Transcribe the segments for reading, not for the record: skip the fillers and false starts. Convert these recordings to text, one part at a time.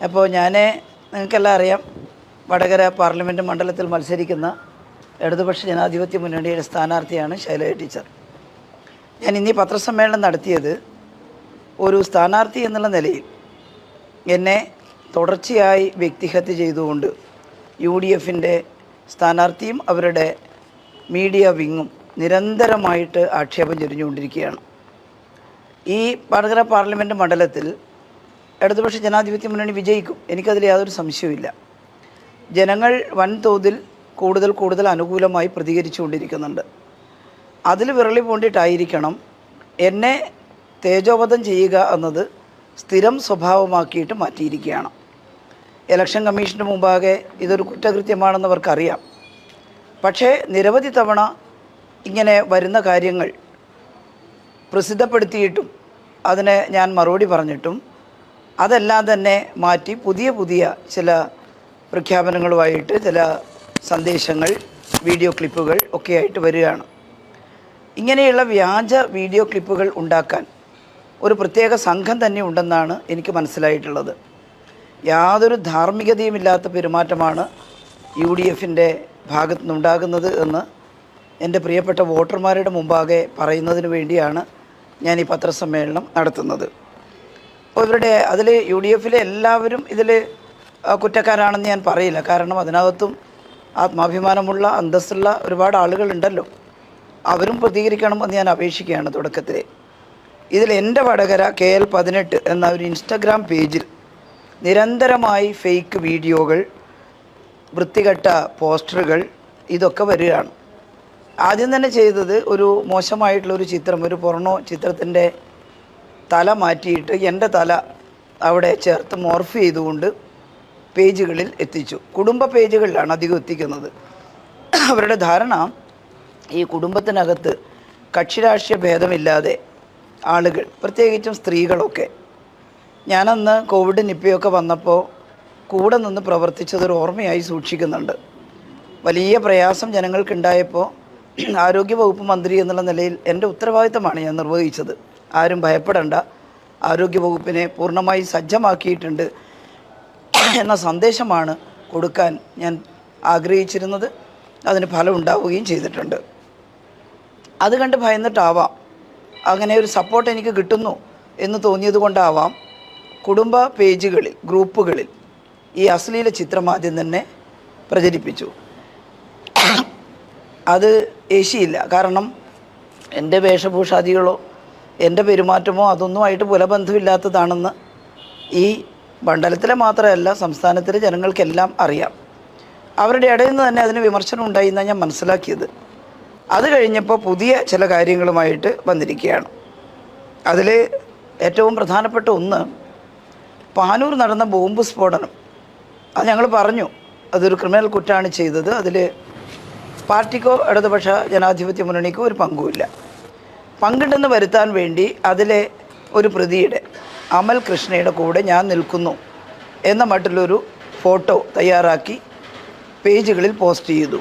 അപ്പോൾ നിങ്ങൾക്കെല്ലാം അറിയാം, വടകര പാർലമെൻറ്റ് മണ്ഡലത്തിൽ മത്സരിക്കുന്ന ഇടതുപക്ഷ ജനാധിപത്യ മുന്നണിയുടെ സ്ഥാനാർത്ഥിയാണ് ശൈലജ ടീച്ചർ. ഞാൻ ഇന്നീ പത്രസമ്മേളനം നടത്തിയത് ഒരു സ്ഥാനാർത്ഥി എന്നുള്ള നിലയിൽ എന്നെ തുടർച്ചയായി വ്യക്തിഹത്യ ചെയ്തുകൊണ്ട് UDFൻ്റെ സ്ഥാനാർത്ഥിയും അവരുടെ മീഡിയ വിങ്ങും നിരന്തരമായിട്ട് ആക്ഷേപം ചൊരിഞ്ഞുകൊണ്ടിരിക്കുകയാണ്. ഈ വടകര പാർലമെൻറ്റ് മണ്ഡലത്തിൽ ഇടതുപക്ഷ ജനാധിപത്യ മുന്നണി വിജയിക്കും, എനിക്കതിൽ യാതൊരു സംശയവുമില്ല. ജനങ്ങൾ വൻതോതിൽ കൂടുതൽ അനുകൂലമായി പ്രതികരിച്ചുകൊണ്ടിരിക്കുന്നുണ്ട്. അതിൽ വിരളി പൂണ്ടിട്ടായിരിക്കണം എന്നെ തേജോവധം ചെയ്യുക എന്നത് സ്ഥിരം സ്വഭാവമാക്കിയിട്ട് മാറ്റിയിരിക്കുകയാണ്. ഇലക്ഷൻ കമ്മീഷന് മുമ്പാകെ ഇതൊരു കുറ്റകൃത്യമാണെന്നവർക്കറിയാം. പക്ഷേ നിരവധി തവണ ഇങ്ങനെ വരുന്ന കാര്യങ്ങൾ പ്രസിദ്ധപ്പെടുത്തിയിട്ടും അതിന് ഞാൻ മറുപടി പറഞ്ഞിട്ടും അതെല്ലാം തന്നെ മാറ്റി പുതിയ ചില പ്രഖ്യാപനങ്ങളുമായിട്ട് ചില സന്ദേശങ്ങൾ, വീഡിയോ ക്ലിപ്പുകൾ ഒക്കെ ആയിട്ട് വരികയാണ്. ഇങ്ങനെയുള്ള വ്യാജ വീഡിയോ ക്ലിപ്പുകൾ ഉണ്ടാക്കാൻ ഒരു പ്രത്യേക സംഘം തന്നെ ഉണ്ടെന്നാണ് എനിക്ക് മനസ്സിലായിട്ടുള്ളത്. യാതൊരു ധാർമ്മികതയുമില്ലാത്ത പെരുമാറ്റമാണ് UDFൻ്റെ ഭാഗത്തു നിന്നുണ്ടാകുന്നത് എന്ന് എൻ്റെ പ്രിയപ്പെട്ട വോട്ടർമാരുടെ മുമ്പാകെ പറയുന്നതിന് വേണ്ടിയാണ് ഞാൻ ഈ പത്രസമ്മേളനം നടത്തുന്നത്. അപ്പോൾ അതിൽ UDFലെ എല്ലാവരും ഇതിൽ കുറ്റക്കാരാണെന്ന് ഞാൻ പറയില്ല. കാരണം അതിനകത്തും ആത്മാഭിമാനമുള്ള അന്തസ്സുള്ള ഒരുപാട് ആളുകളുണ്ടല്ലോ, അവരും പ്രതികരിക്കണമെന്ന് ഞാൻ അപേക്ഷിക്കുകയാണ്. തുടക്കത്തിൽ ഇതിൽ എൻ്റെ വടകര KL18 എന്ന ഒരു ഇൻസ്റ്റഗ്രാം പേജിൽ നിരന്തരമായി ഫേക്ക് വീഡിയോകൾ, വൃത്തികെട്ട പോസ്റ്ററുകൾ ഇതൊക്കെ വരികയാണ്. ആദ്യം തന്നെ ചെയ്തത് ഒരു മോശമായിട്ടുള്ളൊരു ചിത്രം, ഒരു പൊർണോ ചിത്രത്തിൻ്റെ തല മാറ്റിയിട്ട് എൻ്റെ തല അവിടെ ചേർത്ത് മോർഫ് ചെയ്തുകൊണ്ട് പേജുകളിൽ എത്തിച്ചു. കുടുംബ പേജുകളിലാണ് അധികം എത്തിക്കുന്നത്. അവരുടെ ധാരണ ഈ കുടുംബത്തിനകത്ത് കക്ഷിരാഷ്ട്രീയ ഭേദമില്ലാതെ ആളുകൾ, പ്രത്യേകിച്ചും സ്ത്രീകളൊക്കെ, ഞാനന്ന് കോവിഡ് നിപ്പയൊക്കെ വന്നപ്പോൾ കൂടെ നിന്ന് പ്രവർത്തിച്ചതൊരു ഓർമ്മയായി സൂക്ഷിക്കുന്നുണ്ട്. വലിയ പ്രയാസം ജനങ്ങൾക്കുണ്ടായപ്പോൾ ആരോഗ്യവകുപ്പ് മന്ത്രി എന്നുള്ള നിലയിൽ എൻ്റെ ഉത്തരവാദിത്തമാണ് ഞാൻ നിർവഹിച്ചത്. ആരും ഭയപ്പെടേണ്ട, ആരോഗ്യവകുപ്പിനെ പൂർണ്ണമായി സജ്ജമാക്കിയിട്ടുണ്ട് എന്ന സന്ദേശമാണ് കൊടുക്കാൻ ഞാൻ ആഗ്രഹിച്ചിരുന്നത്. അതിന് ഫലം ഉണ്ടാവുകയും ചെയ്തിട്ടുണ്ട്. അത് കണ്ട് ഭയന്നിട്ടാവാം, അങ്ങനെ ഒരു സപ്പോർട്ട് എനിക്ക് കിട്ടുന്നു എന്ന് തോന്നിയത് കൊണ്ടാവാം, കുടുംബ പേജുകളിൽ, ഗ്രൂപ്പുകളിൽ ഈ അശ്ലീല ചിത്രം ആദ്യം തന്നെ പ്രചരിപ്പിച്ചു. അത് ഏശിയില്ല. കാരണം എൻ്റെ വേഷഭൂഷാദികളോ എൻ്റെ പെരുമാറ്റമോ അതൊന്നുമായിട്ട് പുലബന്ധമില്ലാത്തതാണെന്ന് ഈ മണ്ഡലത്തിലെ മാത്രമല്ല സംസ്ഥാനത്തിലെ ജനങ്ങൾക്കെല്ലാം അറിയാം. അവരുടെ ഇടയിൽ നിന്ന് തന്നെ അതിന് വിമർശനം ഉണ്ടായി എന്നാണ് ഞാൻ മനസ്സിലാക്കിയത്. അത് കഴിഞ്ഞപ്പോൾ പുതിയ ചില കാര്യങ്ങളുമായിട്ട് വന്നിരിക്കുകയാണ്. അതിൽ ഏറ്റവും പ്രധാനപ്പെട്ട ഒന്ന്, പാനൂർ നടന്ന ബോംബ് സ്ഫോടനം. അത് ഞങ്ങൾ പറഞ്ഞു അതൊരു ക്രിമിനൽ കുറ്റമാണ് ചെയ്തത്. അതിൽ പാർട്ടിക്കോ ഇടതുപക്ഷ ജനാധിപത്യ മുന്നണിക്കോ ഒരു പങ്കുമില്ല. പങ്കുണ്ടെന്ന് വരുത്താൻ വേണ്ടി അതിലെ ഒരു പ്രതിയുടെ, അമൽ കൃഷ്ണയുടെ കൂടെ ഞാൻ നിൽക്കുന്നു എന്ന മറ്റുള്ളൊരു ഫോട്ടോ തയ്യാറാക്കി പേജുകളിൽ പോസ്റ്റ് ചെയ്തു.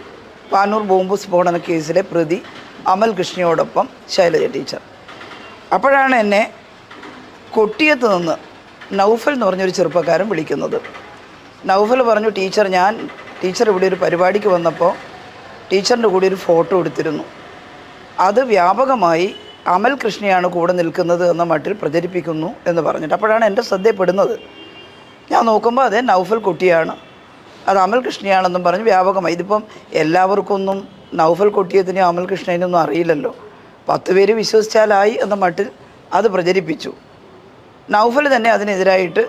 പാനൂർ ബോംബ് സ്ഫോടന കേസിലെ പ്രതി അമൽ കൃഷ്ണയോടൊപ്പം ശൈലജ ടീച്ചർ. അപ്പോഴാണ് എന്നെ കൊട്ടിയത്ത് നിന്ന് നൗഫൽ എന്ന് പറഞ്ഞൊരു ചെറുപ്പക്കാരൻ വിളിക്കുന്നത്. നൗഫൽ പറഞ്ഞു, ടീച്ചർ ഇവിടെ ഒരു പരിപാടിക്ക് വന്നപ്പോൾ ടീച്ചറിൻ്റെ കൂടെ ഒരു ഫോട്ടോ എടുത്തിരുന്നു. അത് വ്യാപകമായി അമൽ കൃഷ്ണയാണ് കൂടെ നിൽക്കുന്നത് എന്ന മട്ടിൽ പ്രചരിപ്പിക്കുന്നു എന്ന് പറഞ്ഞിട്ട്. അപ്പോഴാണ് എൻ്റെ ശ്രദ്ധയപ്പെടുന്നത്. ഞാൻ നോക്കുമ്പോൾ അതെ, നൗഫൽ കുട്ടിയാണ്, അത് അമൽ കൃഷ്ണയാണെന്നും പറഞ്ഞ് വ്യാപകമായി. ഇതിപ്പം എല്ലാവർക്കൊന്നും നൗഫൽ കൊട്ടിയതിനും അമൽ കൃഷ്ണേനൊന്നും അറിയില്ലല്ലോ. 10 പേര് വിശ്വസിച്ചാലായി എന്ന മട്ടിൽ അത് പ്രചരിപ്പിച്ചു. നൗഫൽ തന്നെ അതിനെതിരായിട്ട്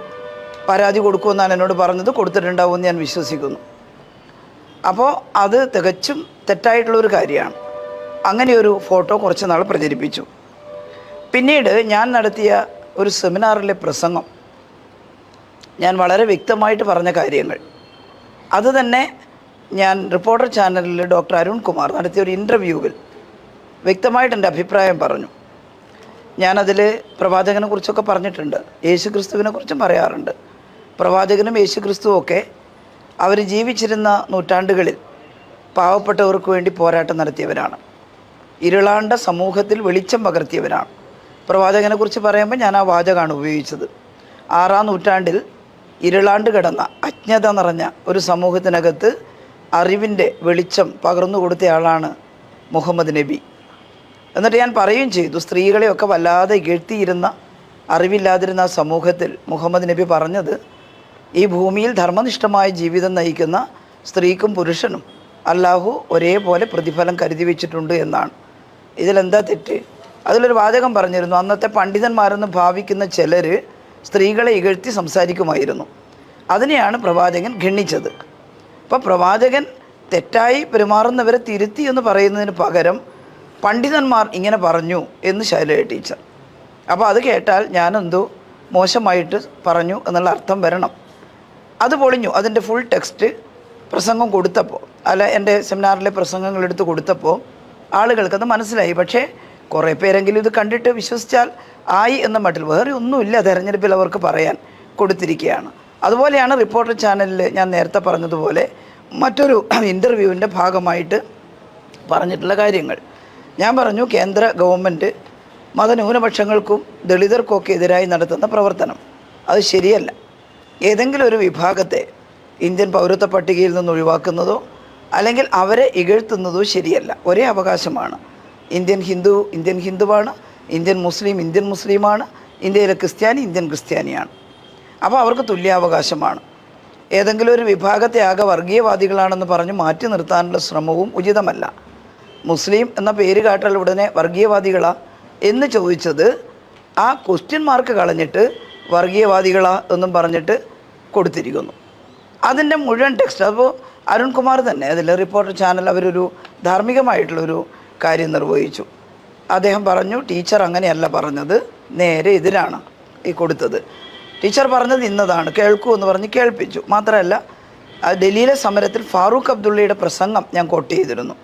പരാതി കൊടുക്കുമെന്നാണ് എന്നോട് പറഞ്ഞത്. കൊടുത്തിട്ടുണ്ടാവുമെന്ന് ഞാൻ വിശ്വസിക്കുന്നു. അപ്പോൾ അത് തികച്ചും തെറ്റായിട്ടുള്ളൊരു കാര്യമാണ്. അങ്ങനെയൊരു ഫോട്ടോ കുറച്ച് നാൾ പ്രചരിപ്പിച്ചു. പിന്നീട് ഞാൻ നടത്തിയ ഒരു സെമിനാറിലെ പ്രസംഗം, ഞാൻ വളരെ വ്യക്തമായിട്ട് പറഞ്ഞ കാര്യങ്ങൾ, അത് തന്നെ ഞാൻ റിപ്പോർട്ടർ ചാനലിൽ ഡോക്ടർ അരുൺ കുമാർ നടത്തിയ ഒരു ഇൻ്റർവ്യൂവിൽ വ്യക്തമായിട്ട് എൻ്റെ അഭിപ്രായം പറഞ്ഞു. ഞാനതിൽ പ്രവാചകനെ കുറിച്ചൊക്കെ പറഞ്ഞിട്ടുണ്ട്, യേശുക്രിസ്തുവിനെ കുറിച്ചും പറയാറുണ്ട്. പ്രവാചകനും യേശുക്രിസ്തുവും ഒക്കെ അവർ ജീവിച്ചിരുന്ന നൂറ്റാണ്ടുകളിൽ പാവപ്പെട്ടവർക്ക് വേണ്ടി പോരാട്ടം നടത്തിയവരാണ്. ഇരുളാണ്ട സമൂഹത്തിൽ വെളിച്ചം പകർത്തിയവരാണ്. പ്രവാചകനെക്കുറിച്ച് പറയുമ്പോൾ ഞാൻ ആ വാചകമാണ് ഉപയോഗിച്ചത്. 6-ാം നൂറ്റാണ്ടിൽ ഇരുളാണ്ട് കിടന്ന അജ്ഞത നിറഞ്ഞ ഒരു സമൂഹത്തിനകത്ത് അറിവിൻ്റെ വെളിച്ചം പകർന്നു കൊടുത്തയാളാണ് മുഹമ്മദ് നബി. എന്നിട്ട് ഞാൻ പറയുകയും ചെയ്തു, സ്ത്രീകളെയൊക്കെ വല്ലാതെ ഇകഴ്ത്തിയിരുന്ന അറിവില്ലാതിരുന്ന ആ സമൂഹത്തിൽ മുഹമ്മദ് നബി പറഞ്ഞത്, ഈ ഭൂമിയിൽ ധർമ്മനിഷ്ഠമായ ജീവിതം നയിക്കുന്ന സ്ത്രീക്കും പുരുഷനും അല്ലാഹു ഒരേപോലെ പ്രതിഫലം കരുതി വെച്ചിട്ടുണ്ട് എന്നാണ്. ഇതിലെന്താ തെറ്റ്? അതിലൊരു വാചകം പറഞ്ഞിരുന്നു, അന്നത്തെ പണ്ഡിതന്മാരെന്ന് ഭാവിക്കുന്ന ചിലർ സ്ത്രീകളെ ഇകഴ്ത്തി സംസാരിക്കുമായിരുന്നു. അതിനെയാണ് പ്രവാചകൻ ഖണ്ഡിച്ചത്. അപ്പോൾ പ്രവാചകൻ തെറ്റായി പെരുമാറുന്നവരെ തിരുത്തി എന്ന് പറയുന്നതിന് പകരം പണ്ഡിതന്മാർ ഇങ്ങനെ പറഞ്ഞു എന്ന് ശൈലജ ടീച്ചർ. അപ്പോൾ അത് കേട്ടാൽ ഞാനെന്തോ മോശമായിട്ട് പറഞ്ഞു എന്നുള്ള അർത്ഥം വരണം. അത് പൊളിഞ്ഞു. അതിൻ്റെ ഫുൾ ടെക്സ്റ്റ് പ്രസംഗം കൊടുത്തപ്പോൾ, അല്ല എൻ്റെ സെമിനാറിലെ പ്രസംഗങ്ങൾ എടുത്ത് കൊടുത്തപ്പോൾ ആളുകൾക്കത് മനസ്സിലായി. പക്ഷേ കുറേ പേരെങ്കിലും ഇത് കണ്ടിട്ട് വിശ്വസിച്ചാൽ ആയി എന്ന മട്ടിൽ വേറെ ഒന്നുമില്ല തെരഞ്ഞെടുപ്പിൽ അവർക്ക് പറയാൻ കൊടുത്തിരിക്കുകയാണ്. അതുപോലെയാണ് റിപ്പോർട്ടർ ചാനലിൽ ഞാൻ നേരത്തെ പറഞ്ഞതുപോലെ മറ്റൊരു ഇൻ്റർവ്യൂവിൻ്റെ ഭാഗമായിട്ട് പറഞ്ഞിട്ടുള്ള കാര്യങ്ങൾ. ഞാൻ പറഞ്ഞു, കേന്ദ്ര ഗവൺമെൻറ് മതന്യൂനപക്ഷങ്ങൾക്കും ദളിതർക്കൊക്കെ എതിരായി നടത്തുന്ന പ്രവർത്തനം അത് ശരിയല്ല. ഏതെങ്കിലും ഒരു വിഭാഗത്തെ ഇന്ത്യൻ പൗരത്വ പട്ടികയിൽ നിന്ന് ഒഴിവാക്കുന്നതോ അല്ലെങ്കിൽ അവരെ ഇകഴ്ത്തുന്നതോ ശരിയല്ല. ഒരേ അവകാശമാണ്. ഇന്ത്യൻ ഹിന്ദു ഇന്ത്യൻ ഹിന്ദുവാണ്, ഇന്ത്യൻ മുസ്ലിം ഇന്ത്യൻ മുസ്ലിമാണ്, ഇന്ത്യയിലെ ക്രിസ്ത്യാനി ഇന്ത്യൻ ക്രിസ്ത്യാനിയാണ്. അപ്പോൾ അവർക്ക് തുല്യാവകാശമാണ്. ഏതെങ്കിലും ഒരു വിഭാഗത്തെ ആകെ വർഗീയവാദികളാണെന്ന് പറഞ്ഞ് മാറ്റി നിർത്താനുള്ള ശ്രമവും ഉചിതമല്ല. മുസ്ലിം എന്ന പേര് കാട്ടാൽ ഉടനെ വർഗീയവാദികളാ എന്ന് ചോദിച്ചത് ആ ക്വസ്റ്റ്യൻ മാർക്ക് കളഞ്ഞിട്ട് വർഗീയവാദികളാ എന്നും പറഞ്ഞിട്ട് കൊടുത്തിരിക്കുന്നു. അതിൻ്റെ മുഴുവൻ ടെക്സ്റ്റ് അപ്പോൾ അരുൺകുമാർ തന്നെ അതിൽ റിപ്പോർട്ടർ ചാനൽ അവരൊരു ധാർമ്മികമായിട്ടുള്ളൊരു കാര്യം നിർവഹിച്ചു. അദ്ദേഹം പറഞ്ഞു, ടീച്ചർ അങ്ങനെയല്ല പറഞ്ഞത്, നേരെ എതിരാണ് ഈ കൊടുത്തത്. ടീച്ചർ പറഞ്ഞത് ഇന്നതാണ്, കേൾക്കൂ എന്ന് പറഞ്ഞ് കേൾപ്പിച്ചു. മാത്രമല്ല ഡൽഹിയിലെ സമരത്തിൽ ഫാറൂഖ് അബ്ദുള്ളയുടെ പ്രസംഗം ഞാൻ കോട്ട് ചെയ്തിരുന്നു.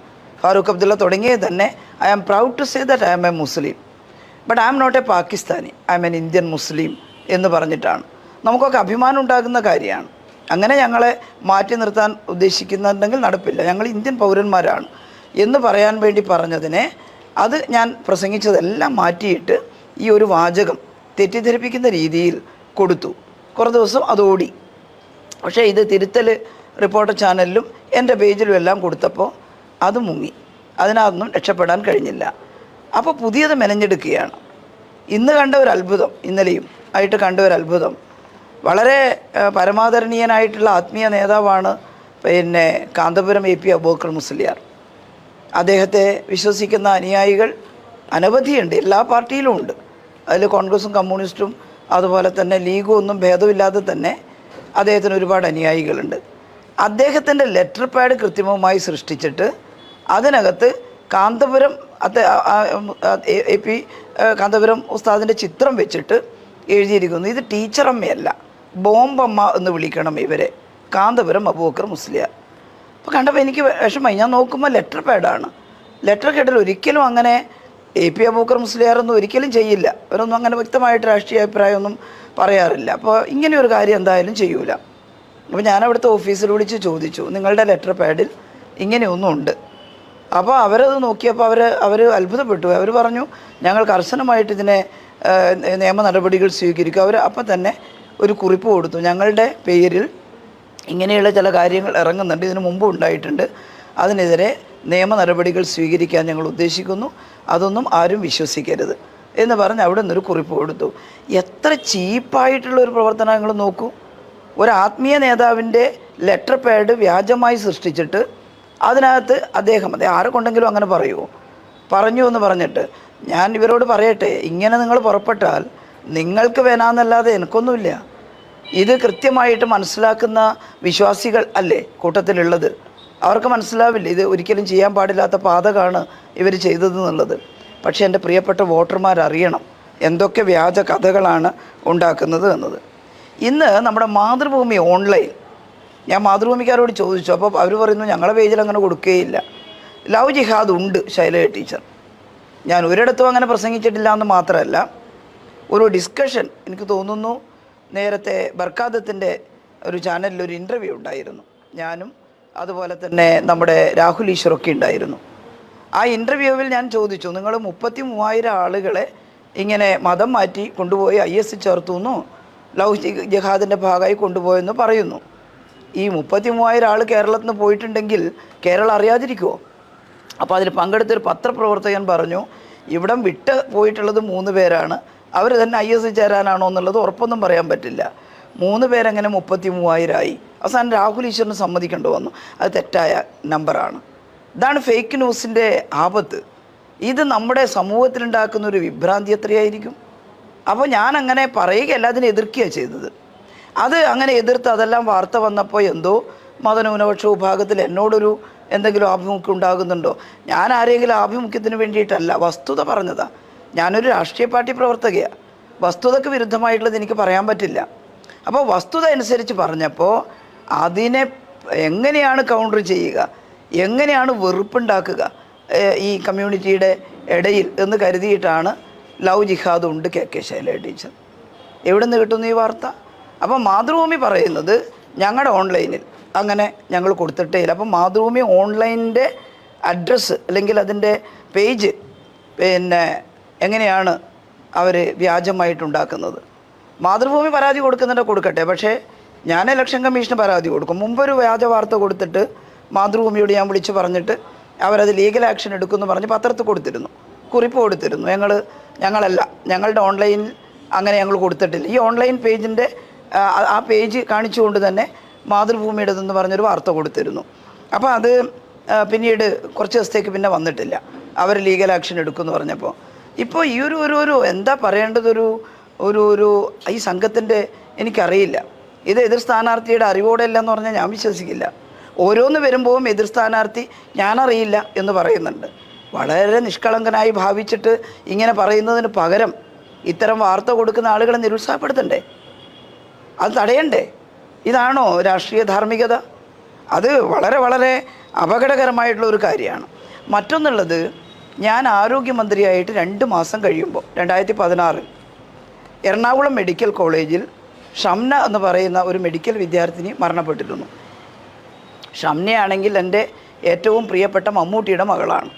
ഫാറൂഖ് അബ്ദുള്ള തുടങ്ങിയത് തന്നെ, I am proud to say that I am a Muslim but I am not a Pakistani, I am an Indian Muslim എന്ന് പറഞ്ഞിട്ടാണ്. നമുക്കൊക്കെ അഭിമാനം ഉണ്ടാകുന്ന കാര്യമാണ്. അങ്ങനെ ഞങ്ങളെ മാറ്റി നിർത്താൻ ഉദ്ദേശിക്കുന്നുണ്ടെങ്കിൽ നടപ്പില്ല, ഞങ്ങൾ ഇന്ത്യൻ പൗരന്മാരാണ് എന്ന് പറയാൻ വേണ്ടി പറഞ്ഞതിനെ അത് ഞാൻ പ്രസംഗിച്ചതെല്ലാം മാറ്റിയിട്ട് ഈ ഒരു വാചകം തെറ്റിദ്ധരിപ്പിക്കുന്ന രീതിയിൽ കൊടുത്തു. കുറേ ദിവസം അത് ഓടി. പക്ഷേ ഇത് തിരുത്തൽ റിപ്പോർട്ടർ ചാനലിലും എൻ്റെ പേജിലും എല്ലാം കൊടുത്തപ്പോൾ അത് മുങ്ങി. അതിനകത്തൊന്നും രക്ഷപ്പെടാൻ കഴിഞ്ഞില്ല. അപ്പോൾ പുതിയത് മെനഞ്ഞെടുക്കുകയാണ്. ഇന്ന് കണ്ട ഒരു അത്ഭുതം, ഇന്നലെയും ആയിട്ട് കണ്ട ഒരു അത്ഭുതം, വളരെ പരമാദരണീയനായിട്ടുള്ള ആത്മീയ നേതാവാണ് കാന്തപുരം AP അബൂബക്കർ മുസ്ലിയാർ. അദ്ദേഹത്തെ വിശ്വസിക്കുന്ന അനുയായികൾ അനവധിയുണ്ട്, എല്ലാ പാർട്ടിയിലും ഉണ്ട്. അതിൽ കോൺഗ്രസും കമ്മ്യൂണിസ്റ്റും അതുപോലെ തന്നെ ലീഗും ഒന്നും ഭേദമില്ലാതെ തന്നെ അദ്ദേഹത്തിന് ഒരുപാട് അനുയായികളുണ്ട്. അദ്ദേഹത്തിൻ്റെ ലെറ്റർ പാഡ് കൃത്രിമമായി സൃഷ്ടിച്ചിട്ട് അതിനകത്ത് കാന്തപുരം AP കാന്തപുരം ഉസ്താദിൻ്റെ ചിത്രം വെച്ചിട്ട് എഴുതിയിരിക്കുന്നു, ഇത് ടീച്ചറമ്മയല്ല, ബോംബമ്മ എന്ന് വിളിക്കണം ഇവരെ, കാന്തപുരം അബൂബക്കർ മുസ്ലിയാർ. അപ്പോൾ കണ്ടപ്പോൾ എനിക്ക് വിഷമമായി. ഞാൻ നോക്കുമ്പോൾ ലെറ്റർ പാഡാണ്. ലെറ്റർ പാഡിൽ ഒരിക്കലും അങ്ങനെ AP അബൂബക്കർ മുസ്ലിയാറൊന്നും ഒരിക്കലും ചെയ്യില്ല. അവരൊന്നും അങ്ങനെ വ്യക്തമായിട്ട് രാഷ്ട്രീയ അഭിപ്രായമൊന്നും പറയാറില്ല. അപ്പോൾ ഇങ്ങനെയൊരു കാര്യം എന്തായാലും ചെയ്യൂല. അപ്പോൾ ഞാൻ അവിടുത്തെ ഓഫീസിൽ വിളിച്ച് ചോദിച്ചു, നിങ്ങളുടെ ലെറ്റർ പാഡിൽ ഇങ്ങനെയൊന്നും ഉണ്ട്. അപ്പോൾ അവരത് നോക്കിയപ്പോൾ അവർ അത്ഭുതപ്പെട്ടു. അവർ പറഞ്ഞു, ഞങ്ങൾ കർശനമായിട്ട് ഇതിനെ നിയമ നടപടികൾ സ്വീകരിക്കും. അവർ അപ്പം തന്നെ ഒരു കുറിപ്പ് കൊടുത്തു, ഞങ്ങളുടെ പേരിൽ ഇങ്ങനെയുള്ള ചില കാര്യങ്ങൾ ഇറങ്ങുന്നുണ്ട്, ഇതിനു മുമ്പ് ഉണ്ടായിട്ടുണ്ട്, അതിനെതിരെ നിയമ നടപടികൾ സ്വീകരിക്കാൻ ഞങ്ങൾ ഉദ്ദേശിക്കുന്നു, അതൊന്നും ആരും വിശ്വസിക്കരുത് എന്ന് പറഞ്ഞ് അവിടെ നിന്നൊരു കുറിപ്പ് കൊടുത്തു. എത്ര ചീപ്പായിട്ടുള്ളൊരു പ്രവർത്തനം നിങ്ങൾ നോക്കൂ. ഒരു ആത്മീയ നേതാവിൻ്റെ ലെറ്റർ പാഡ് വ്യാജമായി സൃഷ്ടിച്ചിട്ട് അതിനകത്ത് അദ്ദേഹം ആരെ കൊണ്ടെങ്കിലും അങ്ങനെ പറയുമോ, പറഞ്ഞു എന്ന് പറഞ്ഞിട്ട്, ഞാൻ ഇവരോട് പറയട്ടെ, ഇങ്ങനെ നിങ്ങൾ പുറപ്പെട്ടാൽ നിങ്ങൾക്ക് വേണമെന്നല്ലാതെ എനിക്കൊന്നുമില്ല. ഇത് കൃത്യമായിട്ട് മനസ്സിലാക്കുന്ന വിശ്വാസികൾ അല്ലേ കൂട്ടത്തിലുള്ളത്, അവർക്ക് മനസ്സിലാവില്ല ഇത് ഒരിക്കലും ചെയ്യാൻ പാടില്ലാത്ത പാതകമാണ് ഇവർ ചെയ്തതെന്നുള്ളത്. പക്ഷേ എൻ്റെ പ്രിയപ്പെട്ട വോട്ടർമാരറിയണം എന്തൊക്കെ വ്യാജ കഥകളാണ് ഉണ്ടാക്കുന്നത് എന്നത്. ഇന്ന് നമ്മുടെ മാതൃഭൂമി ഓൺലൈൻ, ഞാൻ മാതൃഭൂമിക്കാരോട് ചോദിച്ചു, അപ്പോൾ അവർ പറയുന്നു ഞങ്ങളെ പേജിൽ അങ്ങനെ കൊടുക്കുകയില്ല. ലവ് ജിഹാദ് ഉണ്ട് ശൈലജ ടീച്ചർ. ഞാൻ ഒരിടത്തും അങ്ങനെ പ്രസംഗിച്ചിട്ടില്ല എന്ന് മാത്രമല്ല, ഒരു ഡിസ്കഷൻ എനിക്ക് തോന്നുന്നു നേരത്തെ ബർക്കാദത്തിൻ്റെ ഒരു ചാനലിൽ ഒരു ഇൻ്റർവ്യൂ ഉണ്ടായിരുന്നു. ഞാനും അതുപോലെ തന്നെ നമ്മുടെ രാഹുൽ ഈശ്വറൊക്കെ ഉണ്ടായിരുന്നു. ആ ഇൻ്റർവ്യൂവിൽ ഞാൻ ചോദിച്ചു, നിങ്ങൾ 33,000 ആളുകളെ ഇങ്ങനെ മതം മാറ്റി കൊണ്ടുപോയി IS ചേർത്തു എന്നോ ലവ് ജിഹാദിൻ്റെ ഭാഗമായി കൊണ്ടുപോയെന്ന് പറയുന്നു. ഈ 33,000 ആൾ കേരളത്തിൽ നിന്ന് പോയിട്ടുണ്ടെങ്കിൽ കേരളം അറിയാതിരിക്കുമോ? അപ്പോൾ അതിൽ പങ്കെടുത്തൊരു പത്രപ്രവർത്തകൻ പറഞ്ഞു, ഇവിടം വിട്ട് പോയിട്ടുള്ളത് 3 പേരാണ്, അവർ തന്നെ IS ചേരാനാണോ എന്നുള്ളത് ഉറപ്പൊന്നും പറയാൻ പറ്റില്ല. 3 പേരെങ്ങനെ 33,000 ആയി? അവസാനം രാഹുൽ ഈശ്വറിന് സമ്മതിക്കേണ്ടി വന്നു. അത് തെറ്റായ നമ്പറാണ്. ഇതാണ് ഫേക്ക് ന്യൂസിൻ്റെ ആപത്ത്. ഇത് നമ്മുടെ സമൂഹത്തിലുണ്ടാക്കുന്ന ഒരു വിഭ്രാന്തി എത്രയായിരിക്കും? അപ്പോൾ ഞാനങ്ങനെ പറയുകയല്ല, അതിനെ എതിർക്കുകയാണ് ചെയ്തത്. അത് അങ്ങനെ എതിർത്ത് അതെല്ലാം വാർത്ത വന്നപ്പോൾ എന്തോ മതന്യൂനപക്ഷ വിഭാഗത്തിൽ എന്നോടൊരു എന്തെങ്കിലും ആഭിമുഖ്യം ഉണ്ടാകുന്നുണ്ടോ? ഞാൻ ആരെങ്കിലും ആഭിമുഖ്യത്തിന് വേണ്ടിയിട്ടല്ല, വസ്തുത പറഞ്ഞതാണ്. ഞാനൊരു രാഷ്ട്രീയ പാർട്ടി പ്രവർത്തകയാണ്. വസ്തുതയ്ക്ക് വിരുദ്ധമായിട്ടുള്ളത് എനിക്ക് പറയാൻ പറ്റില്ല. അപ്പോൾ വസ്തുത അനുസരിച്ച് പറഞ്ഞപ്പോൾ അതിനെ എങ്ങനെയാണ് കൗണ്ടർ ചെയ്യുക, എങ്ങനെയാണ് വെറുപ്പുണ്ടാക്കുക ഈ കമ്മ്യൂണിറ്റിയുടെ ഇടയിൽ എന്ന് കരുതിയിട്ടാണ് ലവ് ജിഹാദ് ഉണ്ട് KK ശൈലജ ടീച്ചർ. എവിടെ നിന്ന് കിട്ടുന്നു ഈ വാർത്ത? അപ്പോൾ മാതൃഭൂമി പറയുന്നത് ഞങ്ങളുടെ ഓൺലൈനിൽ അങ്ങനെ ഞങ്ങൾ കൊടുത്തിട്ടേ ഇല്ല. അപ്പം മാതൃഭൂമി ഓൺലൈനിൻ്റെ അഡ്രസ്സ് അല്ലെങ്കിൽ അതിൻ്റെ പേജ് പിന്നെ എങ്ങനെയാണ് അവർ വ്യാജമായിട്ടുണ്ടാക്കുന്നത്? മാതൃഭൂമി പരാതി കൊടുക്കുന്നുണ്ട്, കൊടുക്കട്ടെ. പക്ഷേ ഞാൻ ഇലക്ഷൻ കമ്മീഷന് പരാതി കൊടുക്കും. മുമ്പൊരു വ്യാജ വാർത്ത കൊടുത്തിട്ട് മാതൃഭൂമിയോട് ഞാൻ വിളിച്ച് പറഞ്ഞിട്ട് അവരത് ലീഗൽ ആക്ഷൻ എടുക്കുമെന്ന് പറഞ്ഞ് പത്രത്തിൽ കൊടുത്തിരുന്നു, കുറിപ്പ് കൊടുത്തിരുന്നു. ഞങ്ങളല്ല, ഞങ്ങളുടെ ഓൺലൈനിൽ അങ്ങനെ ഞങ്ങൾ കൊടുത്തിട്ടില്ല. ഈ ഓൺലൈൻ പേജിൻ്റെ ആ പേജ് കാണിച്ചുകൊണ്ട് തന്നെ മാതൃഭൂമിയുടേതെന്ന് പറഞ്ഞൊരു വാർത്ത കൊടുത്തിരുന്നു. അപ്പോൾ അത് പിന്നീട് കുറച്ച് ദിവസത്തേക്ക് പിന്നെ വന്നിട്ടില്ല. അവർ ലീഗൽ ആക്ഷൻ എടുക്കുമെന്ന് പറഞ്ഞപ്പോൾ ഇപ്പോൾ ഈ ഒരു എന്താ പറയേണ്ടതൊരു ഈ സംഘത്തിൻ്റെ എനിക്കറിയില്ല. ഇത് എതിർ സ്ഥാനാർത്ഥിയുടെ അറിവോടെ അല്ല എന്ന് പറഞ്ഞാൽ ഞാൻ വിശ്വസിക്കില്ല. ഓരോന്ന് വരുമ്പോഴും എതിർ സ്ഥാനാർത്ഥി ഞാനറിയില്ല എന്ന് പറയുന്നുണ്ട്. വളരെ നിഷ്കളങ്കനായി ഭാവിച്ചിട്ട് ഇങ്ങനെ പറയുന്നതിന് പകരം ഇത്തരം വാർത്ത കൊടുക്കുന്ന ആളുകളെ നിരുത്സാഹപ്പെടുത്തണ്ടേ? അത് തടയണ്ടേ? ഇതാണോ രാഷ്ട്രീയ ധാർമ്മികത? അത് വളരെ വളരെ അപകടകരമായിട്ടുള്ള ഒരു കാര്യമാണ്. മറ്റൊന്നുള്ളത്, ഞാൻ ആരോഗ്യമന്ത്രിയായിട്ട് 2 മാസം കഴിയുമ്പോൾ 2016 എറണാകുളം മെഡിക്കൽ കോളേജിൽ ഷംന എന്ന് പറയുന്ന ഒരു മെഡിക്കൽ വിദ്യാർത്ഥിനി മരണപ്പെട്ടിരുന്നു. ഷംനയാണെങ്കിൽ എൻ്റെ ഏറ്റവും പ്രിയപ്പെട്ട മമ്മൂട്ടിയുടെ മകളാണ്.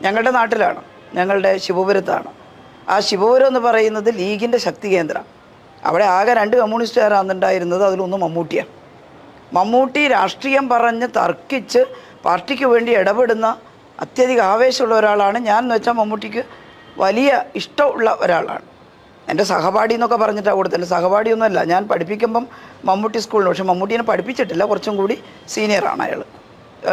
ഞങ്ങളുടെ നാട്ടിലാണ്, ഞങ്ങളുടെ ശിവപുരത്താണ്. ആ ശിവപുരം എന്ന് പറയുന്നത് ലീഗിൻ്റെ ശക്തി കേന്ദ്രം. അവിടെ ആകെ 2 കമ്മ്യൂണിസ്റ്റുകാരാണെന്നുണ്ടായിരുന്നത്, അതിലൊന്ന് മമ്മൂട്ടിയാണ്. മമ്മൂട്ടി രാഷ്ട്രീയം പറഞ്ഞ് തർക്കിച്ച് പാർട്ടിക്ക് വേണ്ടി ഇടപെടുന്ന അത്യധികം ആവേശമുള്ള ഒരാളാണ്. ഞാൻ എന്ന് വെച്ചാൽ മമ്മൂട്ടിക്ക് വലിയ ഇഷ്ടമുള്ള ഒരാളാണ്. എൻ്റെ സഹപാഠി എന്നൊക്കെ പറഞ്ഞിട്ടാണ് കൊടുത്തത്. സഹപാഠിയൊന്നുമല്ല, ഞാൻ പഠിപ്പിക്കുമ്പം മമ്മൂട്ടി സ്കൂളിൽ, പക്ഷേ മമ്മൂട്ടീനെ പഠിപ്പിച്ചിട്ടില്ല, കുറച്ചും കൂടി സീനിയറാണ് അയാൾ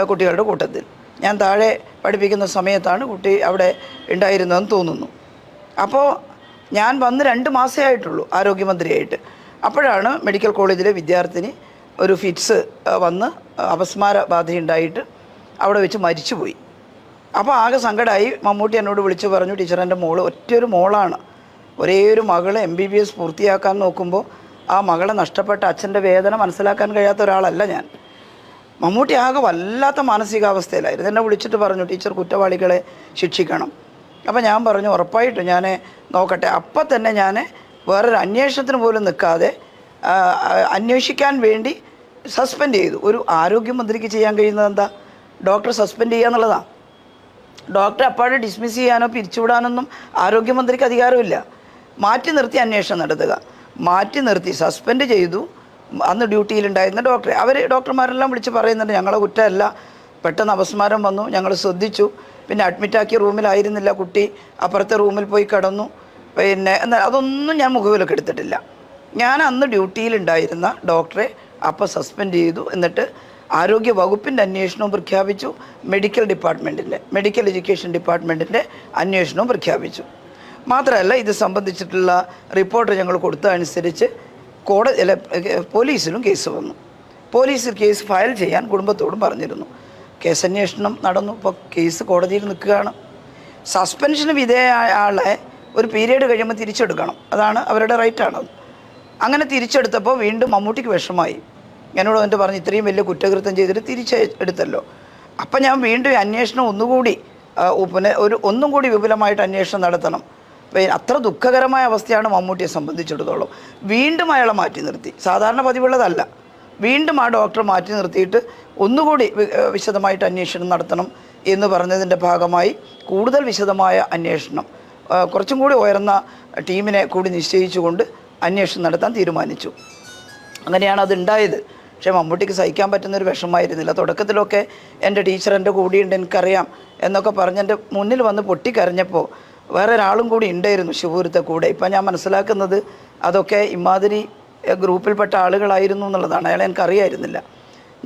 കുട്ടികളുടെ കൂട്ടത്തിൽ. ഞാൻ താഴെ പഠിപ്പിക്കുന്ന സമയത്താണ് കുട്ടി അവിടെ ഉണ്ടായിരുന്നതെന്ന് തോന്നുന്നു. അപ്പോൾ ഞാൻ വന്ന് 2 മാസമേ ആയിട്ടുള്ളൂ ആരോഗ്യമന്ത്രിയായിട്ട്. അപ്പോഴാണ് മെഡിക്കൽ കോളേജിലെ വിദ്യാർത്ഥിനി ഒരു ഫിറ്റ്സ് വന്ന് അപസ്മാര ബാധയുണ്ടായിട്ട് അവിടെ വെച്ച് മരിച്ചുപോയി. അപ്പോൾ ആകെ സങ്കടമായി. മമ്മൂട്ടി എന്നോട് വിളിച്ച് പറഞ്ഞു, ടീച്ചർ എൻ്റെ മോള് ഒറ്റയൊരു മോളാണ്, ഒരേ ഒരു മകൾ MBBS പൂർത്തിയാക്കാൻ നോക്കുമ്പോൾ ആ മകളെ നഷ്ടപ്പെട്ട അച്ഛൻ്റെ വേദന മനസ്സിലാക്കാൻ കഴിയാത്ത ഒരാളല്ല ഞാൻ. മമ്മൂട്ടി ആകെ വല്ലാത്ത മാനസികാവസ്ഥയിലായിരുന്നു. എന്നെ വിളിച്ചിട്ട് പറഞ്ഞു, ടീച്ചർ കുറ്റവാളികളെ ശിക്ഷിക്കണം. അപ്പോൾ ഞാൻ പറഞ്ഞു, ഉറപ്പായിട്ടും ഞാൻ നോക്കട്ടെ. അപ്പം തന്നെ ഞാൻ വേറൊരു അന്വേഷണത്തിന് പോലും നിൽക്കാതെ അന്വേഷിക്കാൻ വേണ്ടി സസ്പെൻഡ് ചെയ്തു. ഒരു ആരോഗ്യമന്ത്രിക്ക് ചെയ്യാൻ കഴിയുന്നത് എന്താ? ഡോക്ടറെ സസ്പെൻഡ് ചെയ്യുക എന്നുള്ളതാണ്. ഡോക്ടറെ അപ്പാടെ ഡിസ്മിസ് ചെയ്യാനോ പിരിച്ചുവിടാനൊന്നും ആരോഗ്യമന്ത്രിക്ക് അധികാരമില്ല. മാറ്റി നിർത്തി അന്വേഷണം നടത്തുക. മാറ്റി നിർത്തി സസ്പെൻഡ് ചെയ്തു അന്ന് ഡ്യൂട്ടിയിലുണ്ടായിരുന്ന ഡോക്ടറെ. ഡോക്ടർമാരെല്ലാം വിളിച്ച് പറയുന്നുണ്ട്, ഞങ്ങളെ കുറ്റമല്ല, പെട്ടെന്ന് അപസ്മാരം വന്നു, ഞങ്ങൾ ശ്രദ്ധിച്ചു, പിന്നെ അഡ്മിറ്റാക്കിയ റൂമിലായിരുന്നില്ല കുട്ടി, അപ്പുറത്തെ റൂമിൽ പോയി കിടന്നു, പിന്നെ എന്നാൽ അതൊന്നും ഞാൻ മുഖവിലൊക്കെ എടുത്തിട്ടില്ല. ഞാൻ അന്ന് ഡ്യൂട്ടിയിലുണ്ടായിരുന്ന ഡോക്ടറെ അപ്പോൾ സസ്പെൻഡ് ചെയ്തു. എന്നിട്ട് ആരോഗ്യ വകുപ്പിൻ്റെ അന്വേഷണവും പ്രഖ്യാപിച്ചു, മെഡിക്കൽ എഡ്യൂക്കേഷൻ ഡിപ്പാർട്ട്മെൻറ്റിൻ്റെ അന്വേഷണവും പ്രഖ്യാപിച്ചു. മാത്രമല്ല, ഇത് സംബന്ധിച്ചിട്ടുള്ള റിപ്പോർട്ട് ഞങ്ങൾ കൊടുത്തതനുസരിച്ച് പോലീസിലും കേസ് വന്നു. പോലീസിൽ കേസ് ഫയൽ ചെയ്യാൻ കുടുംബത്തോടും പറഞ്ഞിരുന്നു. കേസന്വേഷണം നടന്നു. ഇപ്പോൾ കേസ് കോടതിയിൽ നിൽക്കുകയാണ്. സസ്പെൻഷന് വിധേയമായ ആളെ ഒരു പീരീഡ് കഴിയുമ്പോൾ തിരിച്ചെടുക്കണം, അതാണ് അവരുടെ റൈറ്റാണത്. അങ്ങനെ തിരിച്ചെടുത്തപ്പോൾ വീണ്ടും മമ്മൂട്ടിക്ക് വിഷമായി. എന്നോട് എന്നിട്ട് പറഞ്ഞ്, ഇത്രയും വലിയ കുറ്റകൃത്യം ചെയ്തിട്ട് തിരിച്ചെടുത്തല്ലോ. അപ്പം ഞാൻ വീണ്ടും അന്വേഷണം ഒന്നും കൂടി വിപുലമായിട്ട് അന്വേഷണം നടത്തണം. അത്ര ദുഃഖകരമായ അവസ്ഥയാണ് മമ്മൂട്ടിയെ സംബന്ധിച്ചിടത്തോളം. വീണ്ടും അയാളെ മാറ്റി നിർത്തി. സാധാരണ പതിവുള്ളതല്ല. വീണ്ടും ആ ഡോക്ടറെ മാറ്റി നിർത്തിയിട്ട് ഒന്നുകൂടി വിശദമായിട്ട് അന്വേഷണം നടത്തണം എന്ന് പറഞ്ഞതിൻ്റെ ഭാഗമായി കൂടുതൽ വിശദമായ അന്വേഷണം, കുറച്ചും കൂടി ഉയർന്ന ടീമിനെ കൂടി നിശ്ചയിച്ചുകൊണ്ട് അന്വേഷണം നടത്താൻ തീരുമാനിച്ചു. അങ്ങനെയാണ് അതുണ്ടായത്. പക്ഷേ മമ്മൂട്ടിക്ക് സഹിക്കാൻ പറ്റുന്നൊരു വിഷമമായിരുന്നില്ല. തുടക്കത്തിലൊക്കെ എൻ്റെ ടീച്ചർ എൻ്റെ കൂടെയുണ്ട്, എനിക്കറിയാം എന്നൊക്കെ പറഞ്ഞ് എൻ്റെ മുന്നിൽ വന്ന് പൊട്ടിക്കരഞ്ഞപ്പോൾ വേറെ ഒരാളും കൂടി ഉണ്ടായിരുന്നു ശിവപുരത്തെ കൂടെ. ഇപ്പം ഞാൻ മനസ്സിലാക്കുന്നത് അതൊക്കെ ഇമാതിരി ഗ്രൂപ്പിൽപ്പെട്ട ആളുകളായിരുന്നു എന്നുള്ളതാണ്. അയാളെ എനിക്കറിയായിരുന്നില്ല.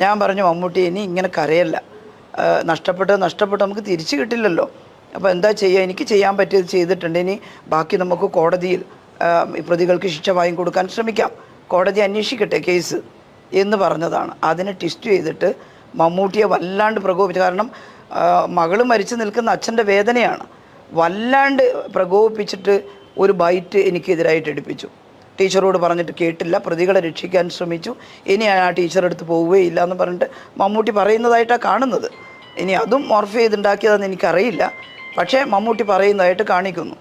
ഞാൻ പറഞ്ഞു, മമ്മൂട്ടി ഇനി ഇങ്ങനെ കരയല്ല, നഷ്ടപ്പെട്ട് നമുക്ക് തിരിച്ചു കിട്ടില്ലല്ലോ. അപ്പോൾ എന്താ ചെയ്യുക, എനിക്ക് ചെയ്യാൻ പറ്റിയത് ചെയ്തിട്ടുണ്ട്, ഇനി ബാക്കി നമുക്ക് കോടതിയിൽ പ്രതികൾക്ക് ശിക്ഷ വാങ്ങിക്കൊടുക്കാൻ ശ്രമിക്കാം, കോടതി അന്വേഷിക്കട്ടെ കേസ് എന്ന് പറഞ്ഞതാണ്. അതിനെ ട്വിസ്റ്റ് ചെയ്തിട്ട് മമ്മൂട്ടിയെ വല്ലാണ്ട് പ്രകോപിച്ചു. കാരണം മകൾ മരിച്ചു നിൽക്കുന്ന അച്ഛൻ്റെ വേദനയാണ്. വല്ലാണ്ട് പ്രകോപിപ്പിച്ചിട്ട് ഒരു ബൈറ്റ് എനിക്കെതിരായിട്ട് എടുപ്പിച്ചു. ടീച്ചറോട് പറഞ്ഞിട്ട് കേട്ടില്ല, പ്രതികളെ രക്ഷിക്കാൻ ശ്രമിച്ചു, ഇനി ആ ടീച്ചറെടുത്ത് പോവുകയില്ല എന്ന് പറഞ്ഞിട്ട് മമ്മൂട്ടി പറയുന്നതായിട്ടാണ് കാണുന്നത്. ഇനി അതും മോർഫ് ചെയ്തുണ്ടാക്കിയതെന്ന് എനിക്കറിയില്ല, പക്ഷേ മമ്മൂട്ടി പറയുന്നതായിട്ട് കാണിക്കുന്നു.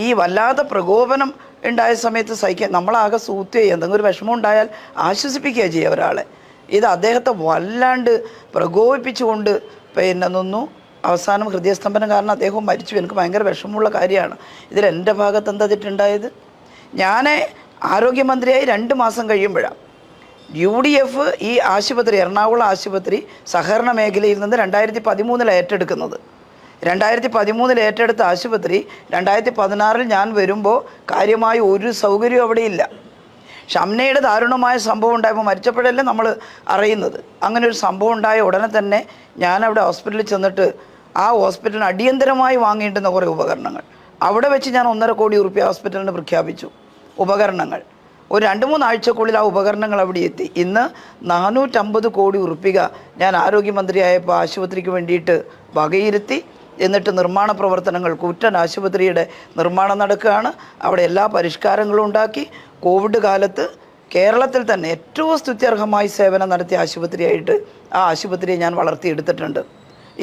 ഈ വല്ലാതെ പ്രകോപനം ഉണ്ടായ സമയത്ത് സഹിക്കാൻ നമ്മളാകെ സൂത്ത് ചെയ്യുക, എന്തെങ്കിലും ഒരു വിഷമം ഉണ്ടായാൽ ആശ്വസിപ്പിക്കുക ചെയ്യുക ഒരാളെ. ഇത് അദ്ദേഹത്തെ വല്ലാണ്ട് പ്രകോപിപ്പിച്ചുകൊണ്ട് നിന്നു. അവസാനം ഹൃദയസ്തംഭനം കാരണം അദ്ദേഹം മരിച്ചു. എനിക്ക് ഭയങ്കര വിഷമമുള്ള കാര്യമാണ്. ഇതിൽ എൻ്റെ ഭാഗത്ത് എന്താ തെറ്റുണ്ടായത്? ഞാൻ ആരോഗ്യമന്ത്രിയായി 2 മാസം കഴിയുമ്പോഴാണ് UDF ഈ ആശുപത്രി, എറണാകുളം ആശുപത്രി സഹകരണ മേഖലയിൽ നിന്ന് 2013 ഏറ്റെടുക്കുന്നത്. 2013 ഏറ്റെടുത്ത ആശുപത്രി 2016 ഞാൻ വരുമ്പോൾ കാര്യമായ ഒരു സൗകര്യവും അവിടെയില്ല. ഷംനയുടെ ദാരുണമായ സംഭവം ഉണ്ടായപ്പോൾ, മരിച്ചപ്പോഴല്ലേ നമ്മൾ അറിയുന്നത്. അങ്ങനെ ഒരു സംഭവം ഉണ്ടായ ഉടനെ തന്നെ ഞാനവിടെ ഹോസ്പിറ്റലിൽ ചെന്നിട്ട് ആ ഹോസ്പിറ്റലിന് അടിയന്തരമായി വാങ്ങേണ്ടുന്ന കുറേ ഉപകരണങ്ങൾ അവിടെ വെച്ച് ഞാൻ 1.5 കോടി രൂപ ഹോസ്പിറ്റലിന് പ്രഖ്യാപിച്ചു. ഉപകരണങ്ങൾ ഒരു 2-3 ആഴ്ചക്കുള്ളിൽ ആ ഉപകരണങ്ങൾ അവിടെ എത്തി. ഇന്ന് 450 കോടി രൂപ ഞാൻ ആരോഗ്യമന്ത്രിയായപ്പോൾ ആശുപത്രിക്ക് വേണ്ടിയിട്ട് വകയിരുത്തി. എന്നിട്ട് നിർമ്മാണ പ്രവർത്തനങ്ങൾ, കൂറ്റൻ ആശുപത്രിയുടെ നിർമ്മാണം നടക്കുകയാണ്. അവിടെ എല്ലാ പരിഷ്കാരങ്ങളും ഉണ്ടാക്കി. കോവിഡ് കാലത്ത് കേരളത്തിൽ തന്നെ ഏറ്റവും സ്തുത്യർഹമായി സേവനം നടത്തിയ ആശുപത്രിയായിട്ട് ആ ആശുപത്രിയെ ഞാൻ വളർത്തിയെടുത്തിട്ടുണ്ട്.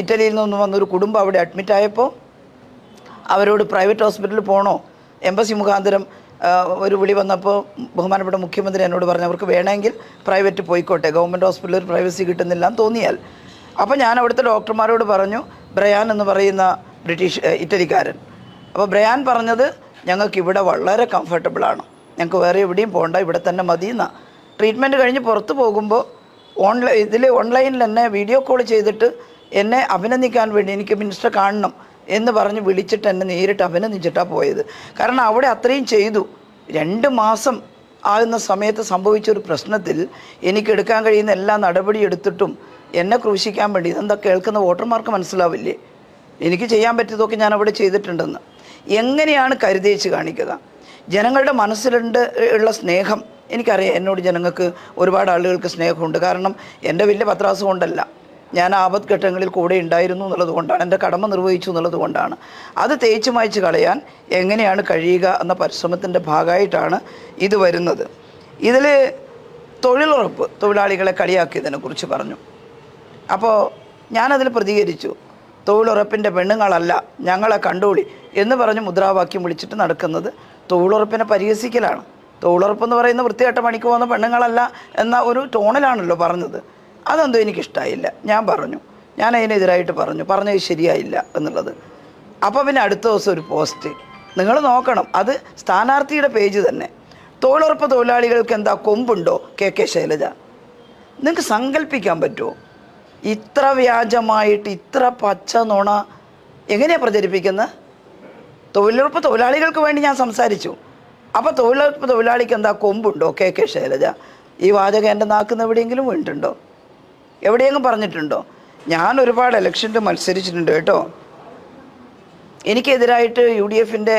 ഇറ്റലിയിൽ നിന്ന് വന്നൊരു കുടുംബം അവിടെ അഡ്മിറ്റായപ്പോൾ അവരോട് പ്രൈവറ്റ് ഹോസ്പിറ്റലിൽ പോകണോ, എംബസി മുഖാന്തരം ഒരു വിളി വന്നപ്പോൾ ബഹുമാനപ്പെട്ട മുഖ്യമന്ത്രി എന്നോട് പറഞ്ഞു, അവർക്ക് വേണമെങ്കിൽ പ്രൈവറ്റ് പോയിക്കോട്ടെ, ഗവൺമെൻറ് ഹോസ്പിറ്റലിൽ ഒരു പ്രൈവസി കിട്ടുന്നില്ല എന്ന് തോന്നിയാൽ. അപ്പോൾ ഞാൻ അവിടുത്തെ ഡോക്ടർമാരോട് പറഞ്ഞു, ബ്രയാൻ എന്ന് പറയുന്ന ഇറ്റലിക്കാരൻ. അപ്പോൾ ബ്രയാൻ പറഞ്ഞത്, ഞങ്ങൾക്ക് ഇവിടെ വളരെ കംഫർട്ടബിളാണ്, ഞങ്ങൾക്ക് വേറെ എവിടെയും പോകണ്ട, ഇവിടെ തന്നെ മതി എന്നാണ്. ട്രീറ്റ്മെൻറ്റ് കഴിഞ്ഞ് പുറത്ത് പോകുമ്പോൾ ഓൺലൈനിൽ എന്നെ വീഡിയോ കോൾ ചെയ്തിട്ട് എന്നെ അഭിനന്ദിക്കാൻ വേണ്ടി, എനിക്ക് മിനിസ്റ്റർ കാണണം എന്ന് പറഞ്ഞ് വിളിച്ചിട്ട് എന്നെ നേരിട്ട് അഭിനന്ദിച്ചിട്ടാണ് പോയത്. കാരണം അവിടെ അത്രയും ചെയ്തു. 2 മാസം ആകുന്ന സമയത്ത് സംഭവിച്ചൊരു പ്രശ്നത്തിൽ എനിക്ക് എടുക്കാൻ കഴിയുന്ന എല്ലാ നടപടി എടുത്തിട്ടും എന്നെ ക്രൂശിക്കാൻ വേണ്ടി, ഇതെന്താ കേൾക്കുന്ന വോട്ടർമാർക്ക് മനസ്സിലാവില്ലേ, എനിക്ക് ചെയ്യാൻ പറ്റിയതൊക്കെ ഞാൻ അവിടെ ചെയ്തിട്ടുണ്ടെന്ന്. എങ്ങനെയാണ് കരുതേച്ച് കാണിക്കുക? ജനങ്ങളുടെ മനസ്സിലുണ്ട് ഉള്ള സ്നേഹം എനിക്കറിയാം. എന്നോട് ജനങ്ങൾക്ക് ഒരുപാട് ആളുകൾക്ക് സ്നേഹമുണ്ട്. കാരണം എൻ്റെ വലിയ പത്രാസ് കൊണ്ടല്ല, ഞാൻ ആപത്ഘട്ടങ്ങളിൽ കൂടെ ഉണ്ടായിരുന്നു എന്നുള്ളത് കൊണ്ടാണ്, എൻ്റെ കടമ നിർവഹിച്ചു എന്നുള്ളത് കൊണ്ടാണ്. അത് തേച്ച് മായ്ച്ച് കളയാൻ എങ്ങനെയാണ് കഴിയുക എന്ന പരിശ്രമത്തിൻ്റെ ഭാഗമായിട്ടാണ് ഇത് വരുന്നത്. ഇതിൽ തൊഴിലുറപ്പ് തൊഴിലാളികളെ കളിയാക്കിയതിനെക്കുറിച്ച് പറഞ്ഞു. അപ്പോൾ ഞാനതിൽ പ്രതികരിച്ചു. തൊഴിലുറപ്പിൻ്റെ പെണ്ണുങ്ങളല്ല, ഞങ്ങളെ കണ്ടോളി എന്ന് പറഞ്ഞ് മുദ്രാവാക്യം വിളിച്ചിട്ട് നടക്കുന്നത് തൊഴിലുറപ്പിനെ പരിഹസിക്കലാണ്. തൊഴിലുറപ്പെന്ന് പറയുന്ന വൃത്തികെട്ട പണിക്ക് പോകുന്ന പെണ്ണുങ്ങളല്ല എന്ന ഒരു ടോണിലാണല്ലോ പറഞ്ഞത്. അതെന്തോ എനിക്കിഷ്ടമായില്ല. ഞാൻ പറഞ്ഞു, ഞാൻ അതിനെതിരായിട്ട് പറഞ്ഞത് ശരിയായില്ല എന്നുള്ളത്. അപ്പോൾ പിന്നെ അടുത്ത ദിവസം ഒരു പോസ്റ്റ് നിങ്ങൾ നോക്കണം, അത് സ്ഥാനാർത്ഥിയുടെ പേജ് തന്നെ. തൊഴിലുറപ്പ് തൊഴിലാളികൾക്ക് എന്താ കൊമ്പുണ്ടോ? KK ശൈലജ, നിങ്ങൾക്ക് സങ്കല്പിക്കാൻ പറ്റുമോ? ഇത്ര വ്യാജമായിട്ട് ഇത്ര പച്ച നുണ എങ്ങനെയാണ് പ്രചരിപ്പിക്കുന്നത്? തൊഴിലുറപ്പ് തൊഴിലാളികൾക്ക് വേണ്ടി ഞാൻ സംസാരിച്ചു. അപ്പോൾ തൊഴിലുറപ്പ് തൊഴിലാളിക്ക് എന്താ കൊമ്പുണ്ടോ? KK ശൈലജ, ഈ വാചകം എൻ്റെ നാക്കുന്ന എവിടെയെങ്കിലും വീണിട്ടുണ്ടോ? എവിടെയെങ്കിലും പറഞ്ഞിട്ടുണ്ടോ? ഞാൻ ഒരുപാട് ഇലക്ഷനിൽ മത്സരിച്ചിട്ടുണ്ട് കേട്ടോ. എനിക്കെതിരായിട്ട് UDFൻ്റെ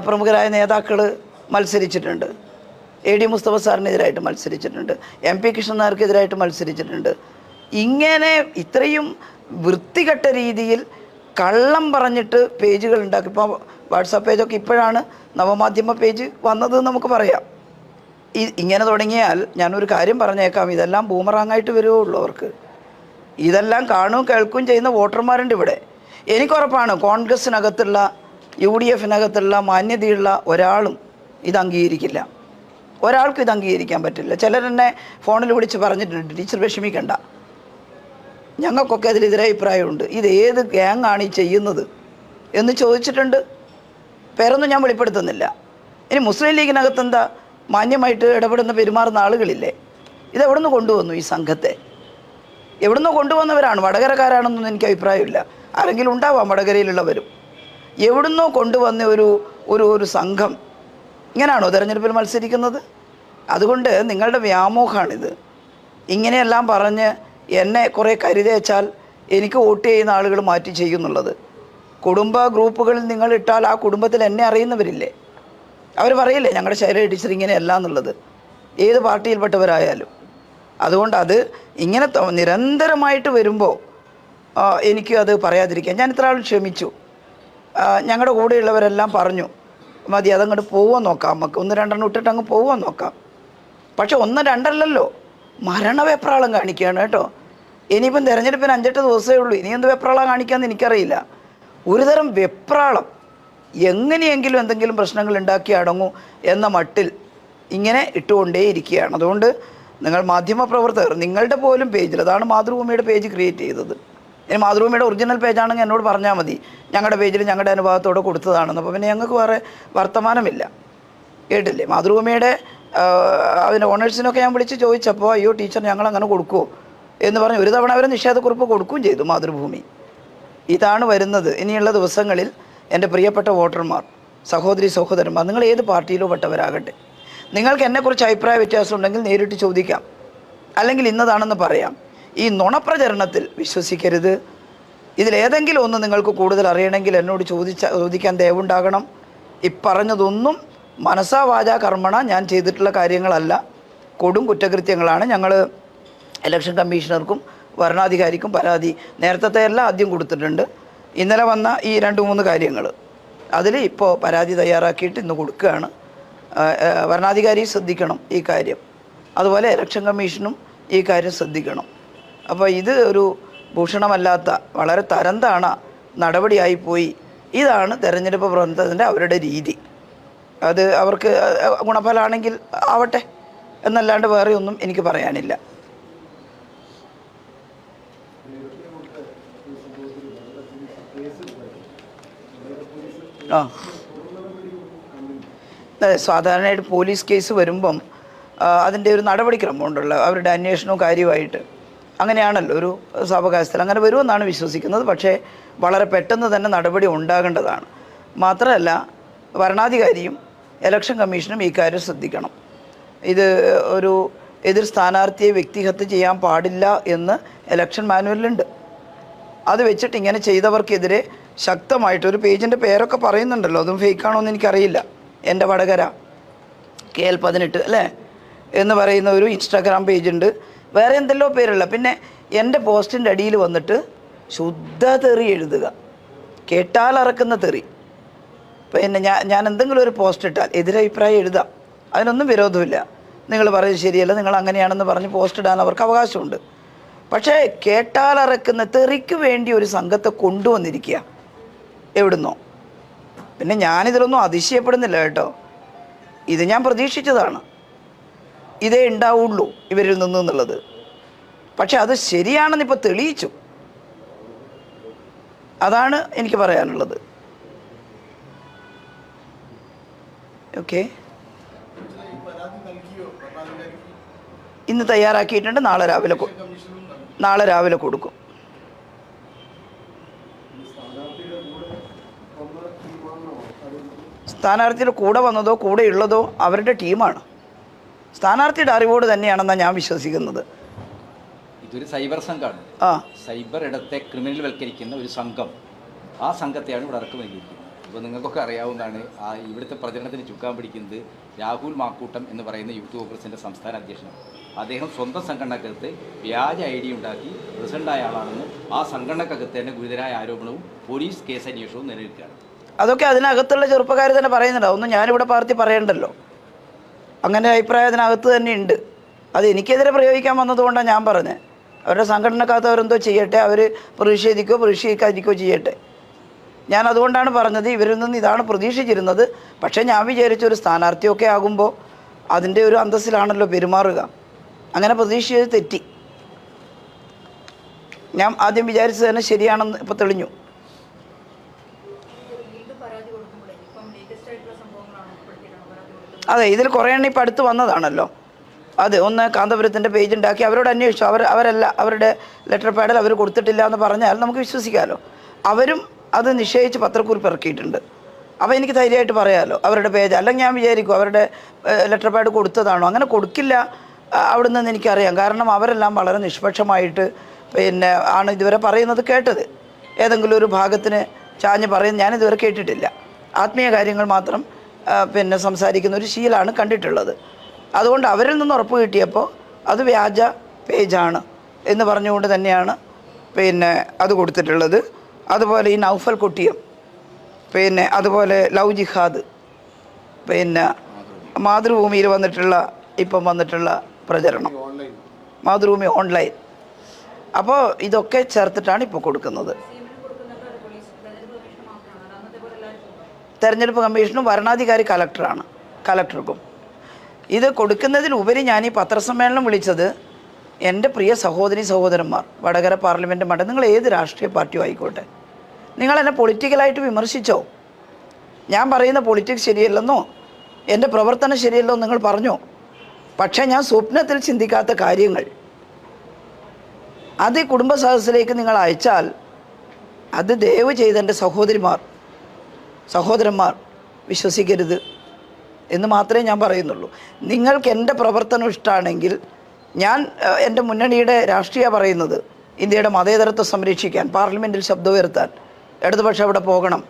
പ്രമുഖരായ നേതാക്കൾ മത്സരിച്ചിട്ടുണ്ട്. AD മുസ്തഫ സാറിനെതിരായിട്ട് മത്സരിച്ചിട്ടുണ്ട്. MP കൃഷ്ണൻ നായർക്കെതിരായിട്ട് മത്സരിച്ചിട്ടുണ്ട്. ഇങ്ങനെ ഇത്രയും വൃത്തികെട്ട രീതിയിൽ കള്ളം പറഞ്ഞിട്ട് പേജുകൾ ഉണ്ടാക്കി. ഇപ്പോൾ വാട്സാപ്പ് പേജൊക്കെ ഇപ്പോഴാണ് നവമാധ്യമ പേജ് വന്നത് നമുക്ക് പറയാം. ഇങ്ങനെ തുടങ്ങിയാൽ ഞാനൊരു കാര്യം പറഞ്ഞേക്കാം, ഇതെല്ലാം ബൂമറാങ്ങായിട്ട് വരുവുള്ളൂ അവർക്ക്. ഇതെല്ലാം കാണുകയും കേൾക്കുകയും ചെയ്യുന്ന വോട്ടർമാരുണ്ട് ഇവിടെ. എനിക്കുറപ്പാണ് കോൺഗ്രസ്സിനകത്തുള്ള UDFനകത്തുള്ള മാന്യതയുള്ള ഒരാളും ഇത് അംഗീകരിക്കില്ല. ഒരാൾക്കും ഇത് അംഗീകരിക്കാൻ പറ്റില്ല. ചിലരെന്നെ ഫോണിൽ വിളിച്ച് പറഞ്ഞിട്ടുണ്ട്, ടീച്ചർ വിഷമിക്കണ്ട, ഞങ്ങൾക്കൊക്കെ അതിലെതിരെ അഭിപ്രായമുണ്ട്, ഇത് ഏത് ഗ്യാങ്ങാണ് ഈ ചെയ്യുന്നത് എന്ന് ചോദിച്ചിട്ടുണ്ട്. പേരൊന്നും ഞാൻ വെളിപ്പെടുത്തുന്നില്ല. ഇനി മുസ്ലിം ലീഗിനകത്ത് എന്താ മാന്യമായിട്ട് ഇടപെടുന്ന പെരുമാറുന്ന ആളുകളില്ലേ? ഇതെവിടുന്ന് കൊണ്ടുവന്നു ഈ സംഘത്തെ? എവിടുന്ന് കൊണ്ടുവന്നവരാണ്? വടകരക്കാരാണെന്നൊന്നും എനിക്ക് അഭിപ്രായമില്ല. ആരെങ്കിലും ഉണ്ടാവാം വടകരയിലുള്ളവരും. എവിടുന്നോ കൊണ്ടുവന്ന ഒരു സംഘം ഇങ്ങനെയാണോ തെരഞ്ഞെടുപ്പിൽ മത്സരിക്കുന്നത്? അതുകൊണ്ട് നിങ്ങളുടെ വ്യാമോഹമാണിത്. ഇങ്ങനെയെല്ലാം പറഞ്ഞ് എന്നെ കുറേ കരുതേച്ചാൽ എനിക്ക് വോട്ട് ചെയ്യുന്ന ആളുകൾ മാറ്റി ചെയ്യുന്നുള്ളത്. കുടുംബ ഗ്രൂപ്പുകളിൽ നിങ്ങൾ ഇട്ടാൽ ആ കുടുംബത്തിൽ എന്നെ അറിയുന്നവരില്ലേ? അവർ പറയില്ലേ ഞങ്ങളുടെ ശൈലജ ടീച്ചർ ഇങ്ങനെയല്ല എന്നുള്ളത്, ഏത് പാർട്ടിയിൽപ്പെട്ടവരായാലും. അതുകൊണ്ട് അത് ഇങ്ങനെ നിരന്തരമായിട്ട് വരുമ്പോൾ എനിക്ക് അത് പറയാതിരിക്കാം. ഞാൻ ഇത്ര ആൾ ക്ഷമിച്ചു. ഞങ്ങളുടെ കൂടെയുള്ളവരെല്ലാം പറഞ്ഞു മതി, അതങ്ങോട്ട് പോവാൻ നോക്കാം, നമുക്ക് 1-2 ഇട്ടിട്ട് അങ്ങ് പോവാൻ നോക്കാം. പക്ഷെ 1-2 മരണവെപ്രാളം കാണിക്കുകയാണ് കേട്ടോ. ഇനിയിപ്പം തിരഞ്ഞെടുപ്പിന് 5-8 ദിവസമേ ഉള്ളൂ. ഇനി എന്ത് വെപ്രാളം കാണിക്കാമെന്ന് എനിക്കറിയില്ല. ഒരുതരം വെപ്രാളം, എങ്ങനെയെങ്കിലും എന്തെങ്കിലും പ്രശ്നങ്ങൾ ഉണ്ടാക്കി അടങ്ങൂ എന്ന മട്ടിൽ ഇങ്ങനെ ഇട്ടുകൊണ്ടേയിരിക്കുകയാണ്. അതുകൊണ്ട് നിങ്ങൾ മാധ്യമപ്രവർത്തകർ, നിങ്ങളുടെ പോലും പേജിൽ, അതാണ് മാതൃഭൂമിയുടെ പേജ് ക്രിയേറ്റ് ചെയ്തത്. ഇനി മാതൃഭൂമിയുടെ ഒറിജിനൽ പേജാണെങ്കിൽ എന്നോട് പറഞ്ഞാൽ മതി, ഞങ്ങളുടെ പേജിൽ ഞങ്ങളുടെ അനുഭവത്തോടെ കൊടുത്തതാണെന്ന്. അപ്പോൾ പിന്നെ ഞങ്ങൾക്ക് വേറെ വർത്തമാനമില്ല. കേട്ടില്ലേ? മാതൃഭൂമിയുടെ അതിൻ്റെ ഓണേഴ്സിനൊക്കെ ഞാൻ വിളിച്ച് ചോദിച്ചപ്പോൾ അയ്യോ ടീച്ചർ ഞങ്ങളങ്ങനെ കൊടുക്കുമോ എന്ന് പറഞ്ഞ് ഒരു തവണ അവർ നിഷേധക്കുറിപ്പ് കൊടുക്കുകയും ചെയ്തു മാതൃഭൂമി. ഇതാണ് വരുന്നത്. ഇനിയുള്ള ദിവസങ്ങളിൽ എൻ്റെ പ്രിയപ്പെട്ട വോട്ടർമാർ, സഹോദരി സഹോദരന്മാർ, നിങ്ങൾ ഏത് പാർട്ടിയിലോ പെട്ടവരാകട്ടെ, നിങ്ങൾക്ക് എന്നെക്കുറിച്ച് അഭിപ്രായ വ്യത്യാസം ഉണ്ടെങ്കിൽ നേരിട്ട് ചോദിക്കാം, അല്ലെങ്കിൽ ഇന്നതാണെന്ന് പറയാം. ഈ നുണപ്രചരണത്തിൽ വിശ്വസിക്കരുത്. ഇതിലേതെങ്കിലും ഒന്ന് നിങ്ങൾക്ക് കൂടുതൽ അറിയണമെങ്കിൽ എന്നോട് ചോദിക്കാൻ ദയവുണ്ടാകണം. ഈ പറഞ്ഞതൊന്നും മനസാ വാചാ കർമ്മണ ഞാൻ ചെയ്തിട്ടുള്ള കാര്യങ്ങളല്ല, കൊടും കുറ്റകൃത്യങ്ങളാണ്. ഞങ്ങൾ ഇലക്ഷൻ കമ്മീഷണർക്കും വരണാധികാരിക്കും പരാതി നേരത്തെ എല്ലാം ആദ്യം കൊടുത്തിട്ടുണ്ട്. ഇന്നലെ വന്ന ഈ 2-3 കാര്യങ്ങൾ അതിൽ ഇപ്പോൾ പരാതി തയ്യാറാക്കിയിട്ട് ഇന്ന് കൊടുക്കുകയാണ്. വരണാധികാരി ശ്രദ്ധിക്കണം ഈ കാര്യം, അതുപോലെ ഇലക്ഷൻ കമ്മീഷനും ഈ കാര്യം ശ്രദ്ധിക്കണം. അപ്പോൾ ഇത് ഒരു ഭൂഷണമല്ലാത്ത വളരെ തരംതാണ നടപടിയായിപ്പോയി. ഇതാണ് തെരഞ്ഞെടുപ്പ് പ്രവർത്തനത്തിൻ്റെ അവരുടെ രീതി. അത് അവർക്ക് ഗുണഫലമാണെങ്കിൽ ആവട്ടെ എന്നല്ലാണ്ട് വേറെ ഒന്നും എനിക്ക് പറയാനില്ല. സാധാരണയായിട്ട് പോലീസ് കേസ് വരുമ്പം അതിൻ്റെ ഒരു നടപടിക്രമമുണ്ടല്ലോ, അവരുടെ അന്വേഷണവും കാര്യമായിട്ട്. അങ്ങനെയാണല്ലോ ഒരു സാവകാശത്തിൽ അങ്ങനെ വരുമെന്നാണ് വിശ്വസിക്കുന്നത്. പക്ഷേ വളരെ പെട്ടെന്ന് തന്നെ നടപടി ഉണ്ടാകേണ്ടതാണ്. മാത്രമല്ല വരണാധികാരിയും ഇലക്ഷൻ കമ്മീഷനും ഈ കാര്യം ശ്രദ്ധിക്കണം. ഇത് ഒരു എതിർ സ്ഥാനാർത്ഥിയെ വ്യക്തിഹത്യ ചെയ്യാൻ പാടില്ല എന്ന് ഇലക്ഷൻ മാനുവലിലുണ്ട്. അത് വെച്ചിട്ട് ഇങ്ങനെ ചെയ്തവർക്കെതിരെ ശക്തമായിട്ടൊരു പേജിൻ്റെ പേരൊക്കെ പറയുന്നുണ്ടല്ലോ, അതും ഫേക്കാണോ എന്ന് എനിക്കറിയില്ല. എൻ്റെ വടകര KL18 അല്ലേ എന്ന് പറയുന്ന ഒരു ഇൻസ്റ്റാഗ്രാം പേജുണ്ട്. വേറെ എന്തെല്ലോ പേരുള്ള. പിന്നെ എൻ്റെ പോസ്റ്റിൻ്റെ അടിയിൽ വന്നിട്ട് ശുദ്ധ തെറി എഴുതുക, കേട്ടാലറക്കുന്ന തെറി. പിന്നെ ഞാൻ എന്തെങ്കിലും ഒരു പോസ്റ്റ് ഇട്ടാൽ എതിരഭിപ്രായം എഴുതാം, അതിനൊന്നും വിരോധമില്ല. നിങ്ങൾ പറയുന്നത് ശരിയല്ല, നിങ്ങൾ അങ്ങനെയാണെന്ന് പറഞ്ഞ് പോസ്റ്റ് ഇടാൻ അവർക്ക് അവകാശമുണ്ട്. പക്ഷേ കേട്ടാലറക്കുന്ന തെറിക്ക് വേണ്ടി ഒരു സംഘത്തെ കൊണ്ടുവന്നിരിക്കുക എവിടുന്നോ. പിന്നെ ഞാനിതിലൊന്നും അതിശയപ്പെടുന്നില്ല കേട്ടോ, ഇത് ഞാൻ പ്രതീക്ഷിച്ചതാണ്. ഇതേ ഉണ്ടാവുള്ളൂ ഇവരിൽ നിന്നുള്ളത്. പക്ഷെ അത് ശരിയാണെന്ന് ഇപ്പോൾ തെളിയിച്ചു. അതാണ് എനിക്ക് പറയാനുള്ളത്. ഓക്കെ, ഇന്ന് തയ്യാറാക്കിയിട്ടുണ്ട്. നാളെ രാവിലെ കൊടുക്കും. സ്ഥാനാർത്ഥിയുടെ കൂടെ വന്നതോ കൂടെ ഉള്ളതോ അവരുടെ ടീമാണ്. സ്ഥാനാർത്ഥിയുടെ അറിവോട് തന്നെയാണെന്നാണ് ഞാൻ വിശ്വസിക്കുന്നത്. ഇതൊരു സൈബർ സംഘമാണ്. സൈബർ ഇടത്തെ ക്രിമിനൽ വൽക്കരിക്കുന്ന ഒരു സംഘം. ആ സംഘത്തെയാണ് ഇവിടെ ഇറക്കി നൽകിയിരിക്കുന്നത്. ഇപ്പോൾ നിങ്ങൾക്കൊക്കെ അറിയാവുന്നതാണ്, ഇവിടുത്തെ പ്രചരണത്തിന് ചുക്കാൻ പിടിക്കുന്നത് രാഹുൽ മാക്കൂട്ടം എന്ന് പറയുന്ന യൂത്ത് കോൺഗ്രസിൻ്റെ സംസ്ഥാന അധ്യക്ഷനാണ്. അദ്ദേഹം സ്വന്തം സംഘടനക്കകത്ത് വ്യാജ ID ഉണ്ടാക്കി പ്രസിഡൻ്റായ ആളാണെന്ന് ആ സംഘടനക്കകത്ത് തന്നെ ഗുരുതരായ ആരോപണവും പോലീസ് കേസ് അന്വേഷണവും നിലനിൽക്കുകയാണ്. അതൊക്കെ അതിനകത്തുള്ള ചെറുപ്പക്കാർ തന്നെ പറയുന്നുണ്ട്. ഒന്നും ഞാനിവിടെ പാർട്ടി പറയണ്ടല്ലോ. അങ്ങനെ അഭിപ്രായം അതിനകത്ത് തന്നെ ഉണ്ട്. അത് എനിക്കെതിരെ പ്രയോഗിക്കാൻ വന്നതുകൊണ്ടാണ് ഞാൻ പറഞ്ഞത്. അവരുടെ സംഘടനക്കകത്ത് അവരെന്തോ ചെയ്യട്ടെ, അവർ പ്രതീക്ഷിക്കാതിരിക്കുകയോ ചെയ്യട്ടെ. ഞാൻ അതുകൊണ്ടാണ് പറഞ്ഞത് ഇവരിൽ നിന്ന് ഇതാണ് പ്രതീക്ഷിച്ചിരുന്നത്. പക്ഷേ ഞാൻ വിചാരിച്ചൊരു സ്ഥാനാർത്ഥിയൊക്കെ ആകുമ്പോൾ അതിൻ്റെ ഒരു അന്തസ്സിലാണല്ലോ പെരുമാറുക. അങ്ങനെ പ്രതീക്ഷിച്ചത് തെറ്റി. ഞാൻ ആദ്യം വിചാരിച്ചത് തന്നെ ശരിയാണെന്ന് ഇപ്പോൾ തെളിഞ്ഞു. അതെ, ഇതിൽ കുറേ എണ്ണം ഇപ്പം അടുത്ത് വന്നതാണല്ലോ. അത് ഒന്ന് കാന്തപുരത്തിൻ്റെ പേജ് ഉണ്ടാക്കി അവരോട് അന്വേഷിച്ചു. അവരല്ല, അവരുടെ ലെറ്റർ പാഡിൽ അവർ കൊടുത്തിട്ടില്ല എന്ന് പറഞ്ഞാൽ നമുക്ക് വിശ്വസിക്കാമല്ലോ. അവരും അത് നിശ്ചയിച്ച് പത്രക്കുറിപ്പ് ഇറക്കിയിട്ടുണ്ട്. അപ്പോൾ എനിക്ക് ധൈര്യമായിട്ട് പറയാമല്ലോ അവരുടെ പേജ്. അല്ലെങ്കിൽ ഞാൻ വിചാരിക്കും അവരുടെ ലെറ്റർ പാഡ് കൊടുത്തതാണോ. അങ്ങനെ കൊടുക്കില്ല അവിടെ നിന്ന് എനിക്കറിയാം. കാരണം അവരെല്ലാം വളരെ നിഷ്പക്ഷമായിട്ട് ആണ് ഇതുവരെ പറയുന്നത് കേട്ടത്. ഏതെങ്കിലും ഒരു ഭാഗത്തിന് ചാഞ്ഞ് പറയുന്നത് ഞാനിതുവരെ കേട്ടിട്ടില്ല. ആത്മീയ കാര്യങ്ങൾ മാത്രം സംസാരിക്കുന്ന ഒരു ശീലമാണ് കണ്ടിട്ടുള്ളത്. അതുകൊണ്ട് അവരിൽ നിന്ന് ഉറപ്പ് കിട്ടിയപ്പോൾ അത് വ്യാജ പേജാണ് എന്ന് പറഞ്ഞുകൊണ്ട് തന്നെയാണ് അത് കൊടുത്തിട്ടുള്ളത്. അതുപോലെ ഈ നൗഫൽ കുട്ടിയം, അതുപോലെ ലവ് ജിഹാദ്, മാതൃഭൂമിയിൽ ഇപ്പം വന്നിട്ടുള്ള പ്രചരണം, മാതൃഭൂമി ഓൺലൈൻ. അപ്പോൾ ഇതൊക്കെ ചേർത്തിട്ടാണ് ഇപ്പോൾ കൊടുക്കുന്നത്. തെരഞ്ഞെടുപ്പ് കമ്മീഷനും വരണാധികാരി കലക്ടർക്കും ഇത് കൊടുക്കുന്നതിലുപരി ഞാൻ ഈ പത്രസമ്മേളനം വിളിച്ചത് എൻ്റെ പ്രിയ സഹോദരന്മാർ, വടകര പാർലമെൻറ്റ് മണ്ഡലം, നിങ്ങൾ ഏത് രാഷ്ട്രീയ പാർട്ടിയും ആയിക്കോട്ടെ, നിങ്ങളെന്നെ പൊളിറ്റിക്കലായിട്ട് വിമർശിച്ചോ. ഞാൻ പറയുന്ന പൊളിറ്റിക്സ് ശരിയല്ലെന്നോ എൻ്റെ പ്രവർത്തനം ശരിയല്ലോ നിങ്ങൾ പറഞ്ഞോ. പക്ഷേ ഞാൻ സ്വപ്നത്തിൽ ചിന്തിക്കാത്ത കാര്യങ്ങൾ അത് കുടുംബ സദസ്സിലേക്ക് നിങ്ങൾ അയച്ചാൽ അത് ദയവ് ചെയ്ത് എൻ്റെ സഹോദരന്മാർ വിശ്വസിക്കരുത് എന്ന് മാത്രമേ ഞാൻ പറയുന്നുള്ളൂ. നിങ്ങൾക്ക് എൻ്റെ പ്രവർത്തനം ഇഷ്ടമാണെങ്കിൽ ഞാൻ എൻ്റെ മുന്നണിയുടെ രാഷ്ട്രീയ പറയുന്നത് ഇന്ത്യയുടെ മതേതരത്വം സംരക്ഷിക്കാൻ, പാർലമെൻറ്റിൽ ശബ്ദമുയർത്താൻ ഇടതുപക്ഷം അവിടെ പോകണം.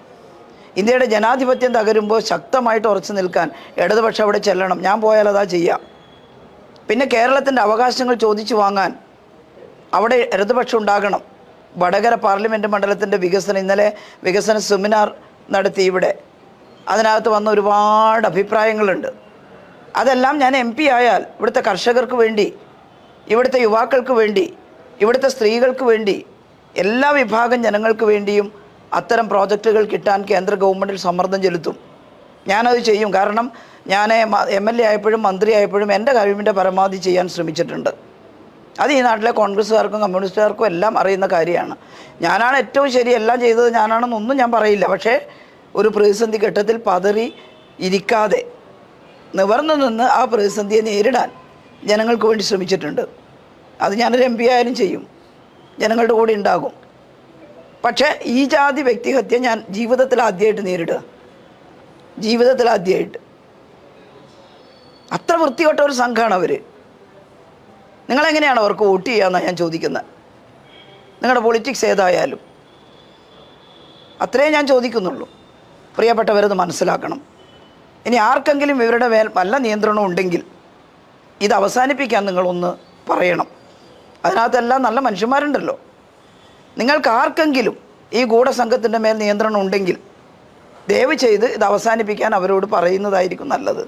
ഇന്ത്യയുടെ ജനാധിപത്യം തകരുമ്പോൾ ശക്തമായിട്ട് ഉറച്ചു നിൽക്കാൻ ഇടതുപക്ഷം അവിടെ ചെല്ലണം. ഞാൻ പോയാൽ അതാ ചെയ്യാം. പിന്നെ കേരളത്തിൻ്റെ അവകാശങ്ങൾ ചോദിച്ചു വാങ്ങാൻ അവിടെ ഇടതുപക്ഷം ഉണ്ടാകണം. വടകര പാർലമെൻറ്റ് മണ്ഡലത്തിൻ്റെ വികസനം, ഇന്നലെ വികസന സെമിനാർ നടത്തി ഇവിടെ. അതിനകത്ത് വന്ന ഒരുപാട് അഭിപ്രായങ്ങളുണ്ട്. അതെല്ലാം ഞാൻ MP ആയാൽ ഇവിടുത്തെ കർഷകർക്ക് വേണ്ടി, ഇവിടുത്തെ യുവാക്കൾക്ക് വേണ്ടി, ഇവിടുത്തെ സ്ത്രീകൾക്ക് വേണ്ടി, എല്ലാ വിഭാഗം ജനങ്ങൾക്ക് വേണ്ടിയും അത്തരം പ്രോജക്റ്റുകൾ കിട്ടാൻ കേന്ദ്ര ഗവൺമെൻറ്റിൽ സമ്മർദ്ദം ചെലുത്തും. ഞാനത് ചെയ്യും. കാരണം ഞാൻ MLA ആയപ്പോഴും മന്ത്രി ആയപ്പോഴും എൻ്റെ കഴിവിൻ്റെ പരമാവധി ചെയ്യാൻ ശ്രമിച്ചിട്ടുണ്ട്. അത് ഈ നാട്ടിലെ കോൺഗ്രസ്സുകാർക്കും കമ്മ്യൂണിസ്റ്റുകാർക്കും എല്ലാം അറിയുന്ന കാര്യമാണ്. ഞാനാണ് ഏറ്റവും ശരി, എല്ലാം ചെയ്തത് ഞാനാണെന്നൊന്നും ഞാൻ പറയില്ല. പക്ഷേ ഒരു പ്രതിസന്ധി ഘട്ടത്തിൽ പതറി ഇരിക്കാതെ നിവർന്നു നിന്ന് ആ പ്രതിസന്ധിയെ നേരിടാൻ ജനങ്ങൾക്ക് വേണ്ടി ശ്രമിച്ചിട്ടുണ്ട്. അത് ഞാനൊരു MP ആയാലും ചെയ്യും, ജനങ്ങളുടെ കൂടെ ഉണ്ടാകും. പക്ഷേ ഈ ജാതി വ്യക്തിഹത്യ ഞാൻ ജീവിതത്തിൽ ആദ്യമായിട്ട് നേരിടുക. അത്ര വൃത്തികെട്ട ഒരു സംഘമാണ് അവർ. നിങ്ങളെങ്ങനെയാണ് അവർക്ക് വോട്ട് ചെയ്യാമെന്നാണ് ഞാൻ ചോദിക്കുന്നത്. നിങ്ങളുടെ പൊളിറ്റിക്സ് ഏതായാലും അത്രേ ഞാൻ ചോദിക്കുന്നുള്ളൂ. പ്രിയപ്പെട്ടവരത് മനസ്സിലാക്കണം. ഇനി ആർക്കെങ്കിലും ഇവരുടെ മേൽ വല്ല നിയന്ത്രണം ഉണ്ടെങ്കിൽ ഇത് അവസാനിപ്പിക്കാൻ നിങ്ങളൊന്ന് പറയണം. അതിനകത്തെല്ലാം നല്ല മനുഷ്യന്മാരുണ്ടല്ലോ. നിങ്ങൾക്ക് ആർക്കെങ്കിലും ഈ ഗൂഢസംഘത്തിൻ്റെ മേൽ നിയന്ത്രണം ഉണ്ടെങ്കിൽ ദയവ് ചെയ്ത് ഇത് അവസാനിപ്പിക്കാൻ അവരോട് പറയുന്നതായിരിക്കും നല്ലത്.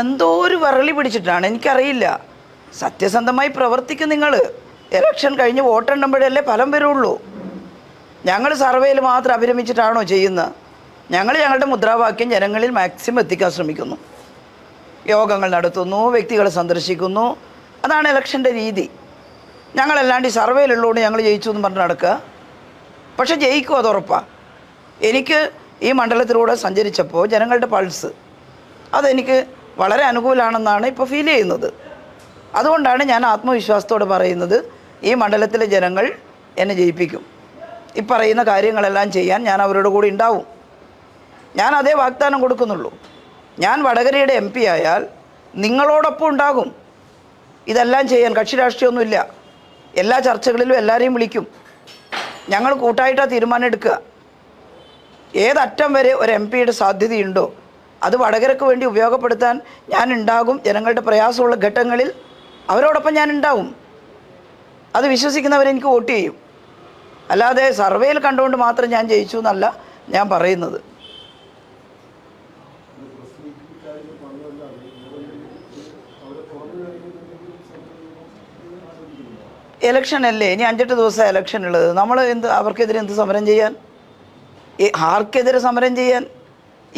എന്തോ ഒരു വരളി പിടിച്ചിട്ടാണ്, എനിക്കറിയില്ല. സത്യസന്ധമായി പ്രവർത്തിക്കും നിങ്ങൾ. ഇലക്ഷൻ കഴിഞ്ഞ് വോട്ടെണ്ണുമ്പോഴല്ലേ ഫലം വരുള്ളൂ. ഞങ്ങൾ സർവേയിൽ മാത്രം അഭിരമിച്ചിട്ടാണോ ചെയ്യുന്നത്? ഞങ്ങൾ ഞങ്ങളുടെ മുദ്രാവാക്യം ജനങ്ങളിൽ മാക്സിമം എത്തിക്കാൻ ശ്രമിക്കുന്നു. യോഗങ്ങൾ നടത്തുന്നു, വ്യക്തികളെ സന്ദർശിക്കുന്നു. അതാണ് ഇലക്ഷൻ്റെ രീതി. ഞങ്ങളല്ലാണ്ട് ഈ സർവേയിലുള്ളതുകൊണ്ട് ഞങ്ങൾ ജയിച്ചു എന്ന് പറഞ്ഞ് നടക്കുക. പക്ഷെ ജയിക്കും, അത് ഉറപ്പാണ്. എനിക്ക് ഈ മണ്ഡലത്തിലൂടെ സഞ്ചരിച്ചപ്പോൾ ജനങ്ങളുടെ പൾസ് അതെനിക്ക് വളരെ അനുകൂലമാണെന്നാണ് ഇപ്പോൾ ഫീൽ ചെയ്യുന്നത്. അതുകൊണ്ടാണ് ഞാൻ ആത്മവിശ്വാസത്തോടെ പറയുന്നത് ഈ മണ്ഡലത്തിലെ ജനങ്ങൾ എന്നെ ജയിപ്പിക്കും. ഈ പറയുന്ന കാര്യങ്ങളെല്ലാം ചെയ്യാൻ ഞാൻ അവരുടെ കൂടെ ഉണ്ടാവും. ഞാൻ അതേ വാഗ്ദാനം കൊടുക്കുന്നുള്ളൂ. ഞാൻ വടകരയുടെ MP ആയാൽ നിങ്ങളോടൊപ്പം ഉണ്ടാകും. ഇതെല്ലാം ചെയ്യാൻ കക്ഷി രാഷ്ട്രീയമൊന്നുമില്ല. എല്ലാ ചർച്ചകളിലും എല്ലാവരെയും വിളിക്കും. ഞങ്ങൾ കൂട്ടായിട്ടാണ് തീരുമാനം എടുക്കുക. ഏതറ്റം വരെ ഒരു MPയുടെ സാധ്യതയുണ്ടോ അത് വടകരയ്ക്ക് വേണ്ടി ഉപയോഗപ്പെടുത്താൻ ഞാൻ ഉണ്ടാകും. ജനങ്ങളുടെ പ്രയാസമുള്ള ഘട്ടങ്ങളിൽ അവരോടൊപ്പം ഞാൻ ഉണ്ടാവും. അത് വിശ്വസിക്കുന്നവരെനിക്ക് വോട്ട് ചെയ്യും. അല്ലാതെ സർവേയിൽ കണ്ടുകൊണ്ട് മാത്രം ഞാൻ ജയിച്ചു എന്നല്ല ഞാൻ പറയുന്നത്. ഇലക്ഷൻ അല്ലേ, ഇനി 5-8 ദിവസം ഇലക്ഷൻ ഉള്ളത്. നമ്മൾ അവർക്കെതിരെ എന്ത് സമരം ചെയ്യാൻ? ആർക്കെതിരെ സമരം ചെയ്യാൻ?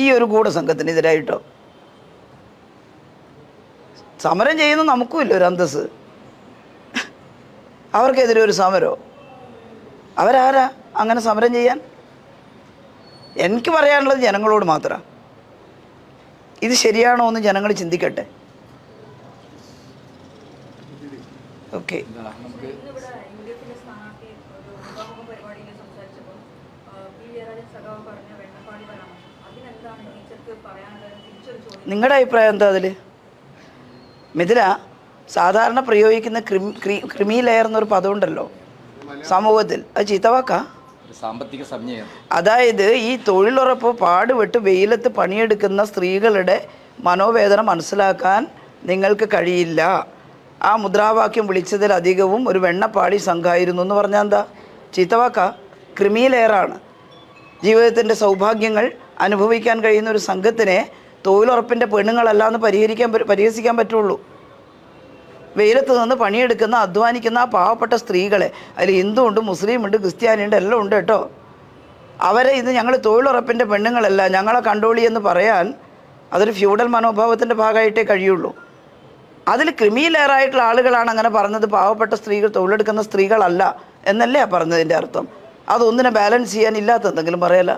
ഈ ഒരു ഗൂഢസംഘത്തിനെതിരായിട്ടോ? സമരം ചെയ്യുന്ന നമുക്കുമില്ല ഒരു അന്തസ്സ്. അവർക്കെതിരെ ഒരു സമരമോ? അവരാരാ അങ്ങനെ സമരം ചെയ്യാൻ? എനിക്ക് പറയാനുള്ളത് ജനങ്ങളോട് മാത്രമാണ്. ഇത് ശരിയാണോ എന്ന് ജനങ്ങൾ ചിന്തിക്കട്ടെ. ഓക്കെ. നിങ്ങളുടെ അഭിപ്രായം എന്താ അതിൽ? മിഥുന, സാധാരണ പ്രയോഗിക്കുന്ന ക്രിമി ലെയർ എന്നൊരു പദമുണ്ടല്ലോ സമൂഹത്തിൽ, അത് ചീത്തവാക്കാ? സാമ്പത്തിക സംജ്ഞയാണ്. അതായത് ഈ തൊഴിലുറപ്പ് പാടുപെട്ട് വെയിലത്ത് പണിയെടുക്കുന്ന സ്ത്രീകളുടെ മനോവേദന മനസ്സിലാക്കാൻ നിങ്ങൾക്ക് കഴിയില്ല. ആ മുദ്രാവാക്യം വിളിച്ചതിലധികവും ഒരു വെണ്ണപ്പാടി സംഘമായിരുന്നു എന്ന് പറഞ്ഞാൽ എന്താ? ചീത്തവാക്കാ? ക്രിമി ലെയറാണ്. ജീവിതത്തിൻ്റെ സൗഭാഗ്യങ്ങൾ അനുഭവിക്കാൻ കഴിയുന്ന ഒരു സംഘത്തിനെ തൊഴിലുറപ്പിൻ്റെ പെണ്ണുങ്ങളല്ല എന്ന് പരിഹസിക്കാൻ പറ്റുള്ളൂ. വെയിലത്ത് നിന്ന് പണിയെടുക്കുന്ന അധ്വാനിക്കുന്ന ആ പാവപ്പെട്ട സ്ത്രീകളെ, അതിൽ ഹിന്ദുവുണ്ട്, മുസ്ലിമുണ്ട്, ക്രിസ്ത്യാനിയുണ്ട്, എല്ലാം ഉണ്ട് കേട്ടോ. അവരെ ഇത് ഞങ്ങൾ തൊഴിലുറപ്പിൻ്റെ പെണ്ണുങ്ങളല്ല, ഞങ്ങളെ കണ്ടോളി എന്ന് പറയാൻ അതൊരു ഫ്യൂഡൽ മനോഭാവത്തിൻ്റെ ഭാഗമായിട്ടേ കഴിയുള്ളൂ. അതിൽ ക്രിമി ലെയറായിട്ടുള്ള ആളുകളാണ് അങ്ങനെ പറഞ്ഞത്. പാവപ്പെട്ട സ്ത്രീകൾ, തൊഴിലെടുക്കുന്ന സ്ത്രീകളല്ല എന്നല്ലേ പറഞ്ഞതിൻ്റെ അർത്ഥം. അതൊന്നിനെ ബാലൻസ് ചെയ്യാൻ ഇല്ലാത്ത എന്തെങ്കിലും പറയല.